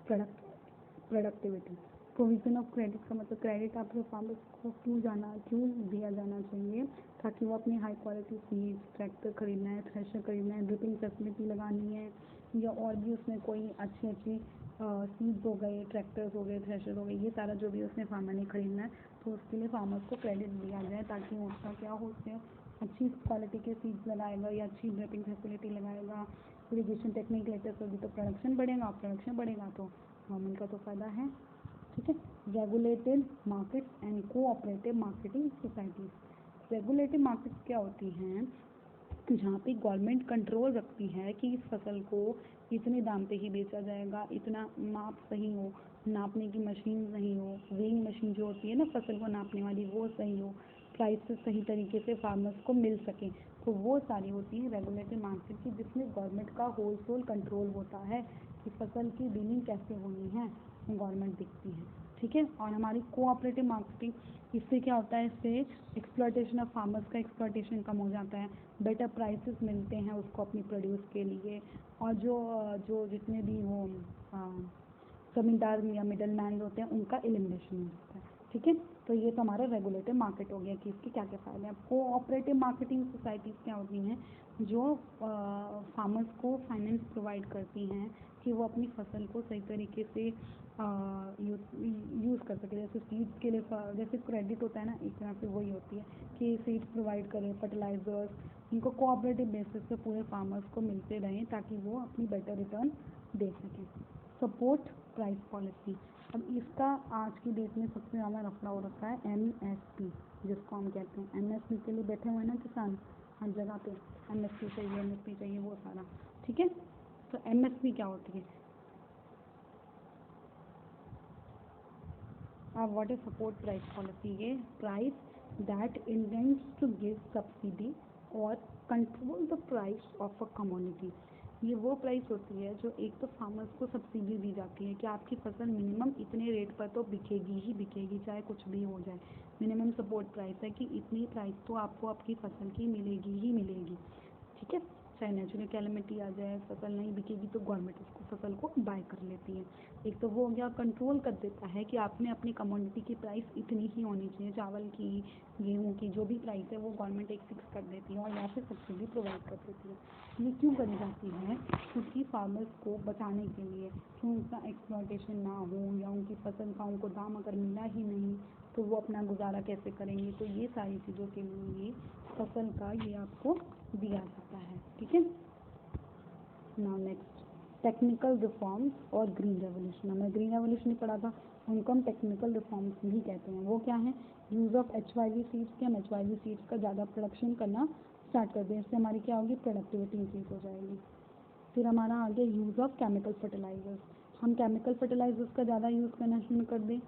productivity. Provision of credit का मतलब क्रेडिट आपके फार्मर्स को क्यों दिया जाना चाहिए, ताकि वो अपनी हाई क्वालिटी सीड्स, ट्रैक्टर खरीदना है, थ्रेशर खरीदना है, ड्रिपिंग फैसिलिटी लगानी है, या और भी उसमें कोई अच्छी सीड्स हो गए, ट्रैक्टर्स हो गए, थ्रेशर हो गए, ये सारा जो भी उसने फार्मर ने खरीदना है, तो उसके लिए फार्मर्स को क्रेडिट दिया जाए, ताकि उसका क्या हो, उससे अच्छी क्वालिटी के सीड्स लगाएगा या अच्छी ड्रिपिंग फैसिलिटी लगाएगा, इरिगेशन टेक्निक लेटेस्ट होगी तो प्रोडक्शन बढ़ेगा, तो गवर्नमेंट का तो फ़ायदा है। ठीक है, regulated markets and cooperative marketing societies. Regulated markets क्या होती हैं, जहाँ पे गवर्नमेंट कंट्रोल रखती है कि इस फसल को इतने दाम पे ही बेचा जाएगा, इतना माप सही हो, नापने की मशीन सही हो, वेइंग मशीन जो होती है ना फसल को नापने वाली वो सही हो, प्राइसेस सही तरीके से फार्मर्स को मिल सके, तो वो सारी होती है रेगुलेटेड मार्केट की, जिसमें गवर्नमेंट का होलसेल कंट्रोल होता है कि फसल की डीलिंग कैसे होनी है, गवर्नमेंट देखती है। ठीक है, और हमारी कोऑपरेटिव मार्केटिंग, इससे क्या होता है, इससे एक्सप्लॉयटेशन ऑफ फार्मर्स का एक्सप्लॉयटेशन कम हो जाता है, बेटर प्राइसेस मिलते हैं उसको अपनी प्रोड्यूस के लिए, और जो जितने भी वो ज़मींदार या मिडल मैन होते हैं उनका एलिमिनेशन हो जाता है। ठीक है, तो ये तो हमारा रेगुलेटेड मार्केट हो गया कि इसके क्या क्या फ़ायदे हैं। कोऑपरेटिव मार्केटिंग सोसाइटीज़ क्या होती हैं, जो फार्मर्स को फाइनेंस प्रोवाइड करती हैं कि वो अपनी फसल को सही तरीके से यूज़ कर सके। जैसे सीड्स के लिए जैसे क्रेडिट होता है ना, एक तरह से वही होती है कि सीड्स प्रोवाइड करें, फर्टिलाइजर्स, इनको कोऑपरेटिव बेसिस पे पूरे फार्मर्स को मिलते रहें ताकि वो अपनी बेटर रिटर्न दे सकें। सपोर्ट प्राइस पॉलिसी, अब इसका आज की डेट में सबसे ज़्यादा रफड़ा हो रखा है MSP, जिसको हम कहते हैं MSP के लिए बैठे हुए ना किसान हर जगह पे, MSP चाहिए, MSP चाहिए, वो सारा ठीक है। तो MSP क्या होती है? What is support price policy? ये price that intends to give subsidy और control the price of a commodity. ये वो प्राइस होती है जो एक तो फार्मर्स को सब्सिडी दी जाती है कि आपकी फसल मिनिमम इतने रेट पर तो बिकेगी ही बिकेगी, चाहे कुछ भी हो जाए। मिनिमम सपोर्ट प्राइस है कि इतनी प्राइस तो आपको आपकी फसल की मिलेगी ही मिलेगी, ठीक है। चाहे नेचुरल कैलेमिटी आ जाए, फसल नहीं बिकेगी तो गवर्नमेंट उसको फसल को बाय कर लेती है। एक तो वो हो गया, कंट्रोल कर देता है कि आपने अपनी कमोडिटी की प्राइस इतनी ही होनी चाहिए, चावल की, गेहूँ की, जो भी प्राइस है वो गवर्नमेंट एक फिक्स कर देती है और या फिर सब्सिडी प्रोवाइड कर देती है। ये क्यों करी जाती है? क्योंकि फार्मर्स को बचाने के लिए, कि उनका एक्सप्लॉयटेशन ना हो या उनकी फसल का उनको दाम अगर मिला ही नहीं तो वो अपना गुजारा कैसे करेंगे। तो ये सारी चीज़ों के लिए ये फसल का ये आपको दिया जाता है, ठीक है। नाउ नेक्स्ट, टेक्निकल रिफॉर्म्स और ग्रीन रेवोल्यूशन। हमने ग्रीन रेवोल्यूशन ही पढ़ा था, उनको हम टेक्निकल रिफॉर्म्स भी कहते हैं। वो क्या है? यूज़ ऑफ HYV सीड्स के, हम HYV सीड्स का ज़्यादा प्रोडक्शन करना स्टार्ट कर दें, इससे हमारी क्या होगी? प्रोडक्टिविटी इंक्रीज हो जाएगी। फिर हमारा आगे यूज़ ऑफ केमिकल फर्टिलाइजर्स, हम केमिकल फर्टिलाइजर्स का ज़्यादा यूज़ करना शुरू कर दें,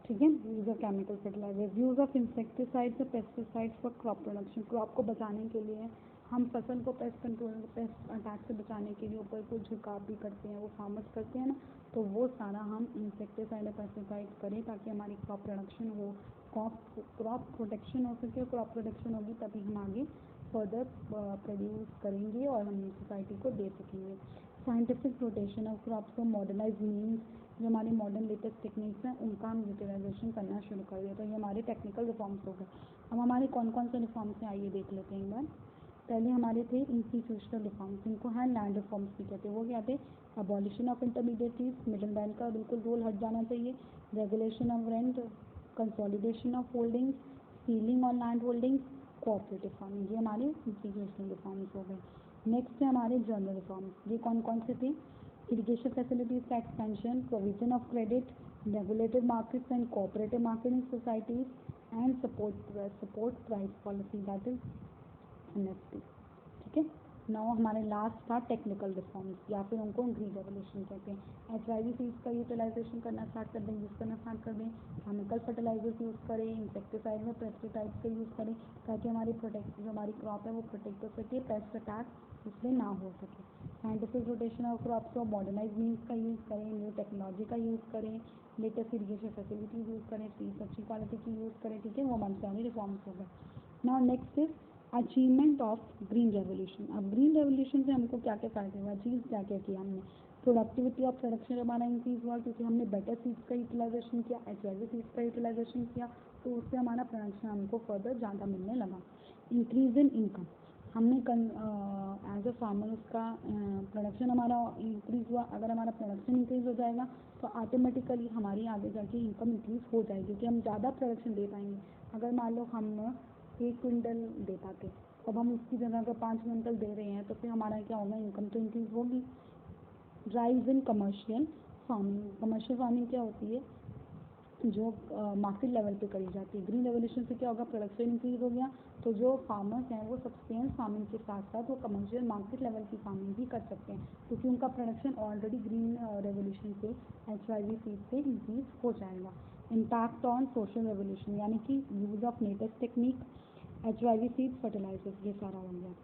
ठीक है। Use of chemical fertilisers, use of insecticides और pesticides for crop production, crop को बचाने के लिए हम फसल को पेस्ट कंट्रोल, पेस्ट अटैक से बचाने के लिए ऊपर को झुकाव भी करते हैं, वो फार्मर्स करते हैं ना, तो वो सारा हम इंसेक्टिसाइड और पेस्टिसाइड करें ताकि हमारी क्रॉप प्रोडक्शन हो, क्रॉप प्रोटेक्शन हो सके। क्रॉप प्रोटेक्शन होगी तभी हम आगे फर्दर प्रोड्यूस करेंगे और हम सोसाइटी को दे सकेंगे। साइंटिफिक रोटेशन ऑफ क्रॉप्स को मॉडर्नाइज मीन्स, जो हमारे मॉडर्न लेटेस्ट टेक्निक्स हैं उनका हम यूटिलाइजेशन करना शुरू कर दिया। तो ये हमारे टेक्निकल रिफॉर्म्स हो गए। अब हमारे कौन कौन से रिफॉर्म्स हैं आइए देख लेते हैं एक बार। पहले हमारे थे इंस्टीट्यूशनल रिफॉर्म्स, इनको है लैंड रिफॉर्म्स भी कहते हैं। वो क्या थे? Abolition of intermediate middle man का बिल्कुल रोल हट जाना चाहिए, regulation of rent, consolidation of holdings, ceiling on land holdings, cooperative farming, ये हमारे इंस्टीट्यूशनल रिफॉर्म्स हो गए। नेक्स्ट है हमारे जनरल रिफॉर्म्स, ये कौन कौन से थे? इरिगेशन फैसिलिटीज का expansion, provision of credit, regulated markets and cooperative marketing societies and support price policy, that is MSP, ठीक है। नाउ हमारे लास्ट था टेक्निकल रिफॉर्म्स या फिर उनको ग्रीन रेवोल्यूशन कहते हैं। HYV सीड्स का यूटिलाइजेशन करना स्टार्ट कर दें, यूज़ करना स्टार्ट कर दें, केमिकल फर्टिलाइजर्स यूज़ करें, इंसेक्टिसाइड में पेस्टिसाइड्स का यूज़ करें ताकि हमारी जो हमारी क्रॉप है वो प्रोटेक्ट हो सके, पेस्ट अटैक उसमें ना हो सके। साइंटिफिक रोटेशन ऑफ क्रॉप्स को मॉडर्नाइज मीन्स का यूज़ करें, न्यू टेक्नोलॉजी का यूज़ करें, लेटेस्ट इरीगेशन फैसिलिटीज यूज़ करें, सीड्स अच्छी क्वालिटी की यूज़ करें, ठीक है। वो हमारे सारे रिफॉर्म्स हो गए। Now next is achievement of green revolution. अब ग्रीन रेवोल्यूशन से हमको क्या क्या फायदे हुआ, अचीव क्या क्या किया हमने? प्रोडक्टिविटी ऑफ प्रोडक्शन हमारा इंक्रीज हुआ क्योंकि हमने बेटर सीड्स का यूटिलाइजेशन किया, HYV सीड्स का यूटिलाइजेशन किया, तो उससे हमारा प्रोडक्शन हमको फर्दर ज़्यादा मिलने लगा। इंक्रीज इन इनकम, हमने एज अ फार्मर उसका प्रोडक्शन हमारा इंक्रीज हुआ। अगर हमारा प्रोडक्शन इंक्रीज हो जाएगा तो ऑटोमेटिकली हमारी आगे जाके इनकम इंक्रीज हो जाएगी क्योंकि हम ज़्यादा प्रोडक्शन दे पाएंगे। अगर मान लो हम 1 क्विंटल दे पाते, अब हम उसकी जगह अगर 5 क्विंटल दे रहे हैं तो फिर हमारा क्या होगा? इनकम तो इंक्रीज होगी। Rise in commercial farming, commercial farming क्या होती है? जो मार्केट लेवल पे करी जाती है। ग्रीन रेवोल्यूशन से क्या होगा? प्रोडक्शन इंक्रीज हो गया, तो जो फार्मर्स हैं वो सब्सटेंस फार्मिंग के साथ साथ वो कमर्शियल मार्केट लेवल की फार्मिंग भी कर सकते हैं क्योंकि उनका प्रोडक्शन ऑलरेडी ग्रीन रेवोल्यूशन से, HYV सीड से इंक्रीज हो जाएगा। इम्पैक्ट ऑन सोशल रेवोल्यूशन, यानी कि use of latest technique, HYV seed, fertilisers, ये सारा हो गया।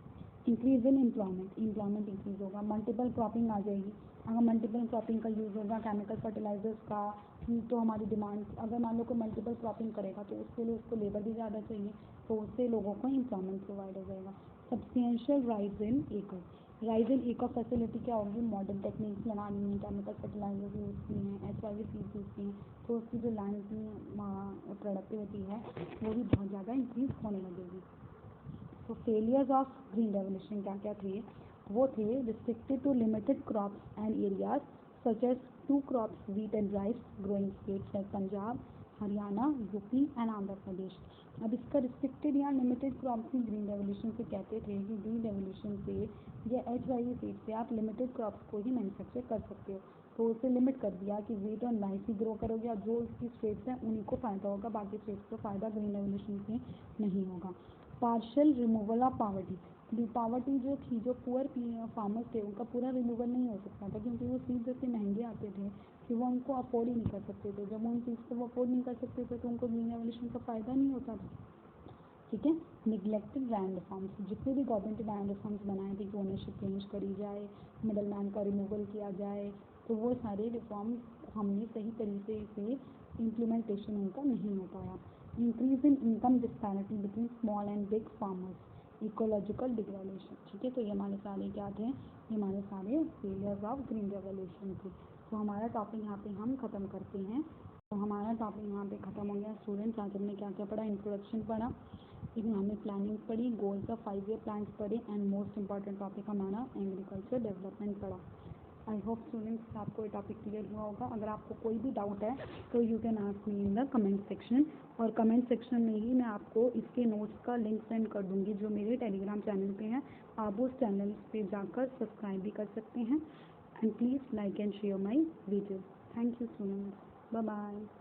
Increase in employment, employment increase होगा, मल्टीपल क्रॉपिंग आ जाएगी। अगर मल्टीपल क्रॉपिंग का यूज़ होगा, केमिकल फर्टिलाइजर्स का, तो हमारी डिमांड, अगर मान लो कोई मल्टीपल क्रॉपिंग करेगा तो उसके लिए उसको लेबर भी ज़्यादा चाहिए, तो उससे लोगों को एम्प्लॉयमेंट प्रोवाइड हो जाएगा। Substantial rise in acre, rise in acre facility क्या होगी? मॉडर्न टेक्निक्स लगानी है, केमिकल फर्टिलाइजर्स यूज़ किए हैं, HYV सीड्स यूज़ किए हैं, तो उसकी जो लैंड की प्रोडक्टिविटी है वो भी बहुत ज़्यादा इंक्रीज होने लगेगी। तो फेलियर्स ऑफ ग्रीन रेवोल्यूशन क्या क्या थे? वो थे restricted to limited crops and areas such as 2 crops wheat and rice growing states like Punjab, Haryana, UP and Andhra Pradesh. अब इसका रिस्ट्रिक्टेड या लिमिटेड क्रॉप्स की ग्रीन रेवोल्यूशन से कहते थे कि ग्रीन रेवोल्यूशन से या HYV सीड से आप लिमिटेड क्रॉप्स को ही मैन्युफैक्चर कर सकते हो। तो उसे लिमिट कर दिया कि व्हीट और राइस ही ग्रो करोगे और जो उसकी स्टेट्स हैं उन्हीं को फ़ायदा होगा, बाकी स्टेट्स को फ़ायदा ग्रीन रेवोल्यूशन से नहीं होगा। Partial removal of poverty, poverty जो थी, जो पुअर फार्मर्स थे उनका पूरा रिमूवल नहीं हो सकता था क्योंकि वो सीड्स इतने महंगे आते थे कि वो उनको अफोर्ड ही नहीं कर सकते थे। जब उन सीड्स को वो अफोर्ड नहीं कर सकते थे तो उनको ग्रीन रेवोल्यूशन का फ़ायदा नहीं होता था। ठीक है। निगलेक्टेड लैंड रिफॉर्म्स, जितने भी गवर्नमेंट ने लैंड रिफॉर्म्स बनाए थे कि ओनरशिप चेंज करी जाए, मिडल मैन का रिमूवल किया जाए, तो वो सारे रिफॉर्म्स हमने सही तरीके से इम्प्लीमेंटेशन उनका नहीं हो पाया। Increase in income disparity between small and big farmers, ecological degradation. ठीक है, तो ये हमारे सारे क्या थे? ये हमारे सारे फेलियर्स ऑफ ग्रीन रेवोल्यूशन थे। तो हमारा टॉपिक यहाँ पे हम ख़त्म करते हैं। तो हमारा टॉपिक यहाँ पे ख़त्म हो गया। स्टूडेंट्स, आज हमने क्या क्या पढ़ा? इंट्रोडक्शन पढ़ा, इकोनॉमिक प्लानिंग पढ़ी, गोल्स ऑफ 5 ईयर प्लान्स पढ़े एंड मोस्ट इंपॉर्टेंट टॉपिक हमारा एग्रीकल्चर डेवलपमेंट पढ़ा। आई होप स्टूडेंट्स आपको ये टॉपिक क्लियर हुआ होगा। अगर आपको कोई भी डाउट है तो you can ask me in the comment section, और कमेंट सेक्शन में ही मैं आपको इसके नोट्स का लिंक सेंड कर दूँगी जो मेरे टेलीग्राम चैनल पे है। आप उस चैनल पे जाकर सब्सक्राइब भी कर सकते हैं। And please like and share my video. Thank you students, bye bye.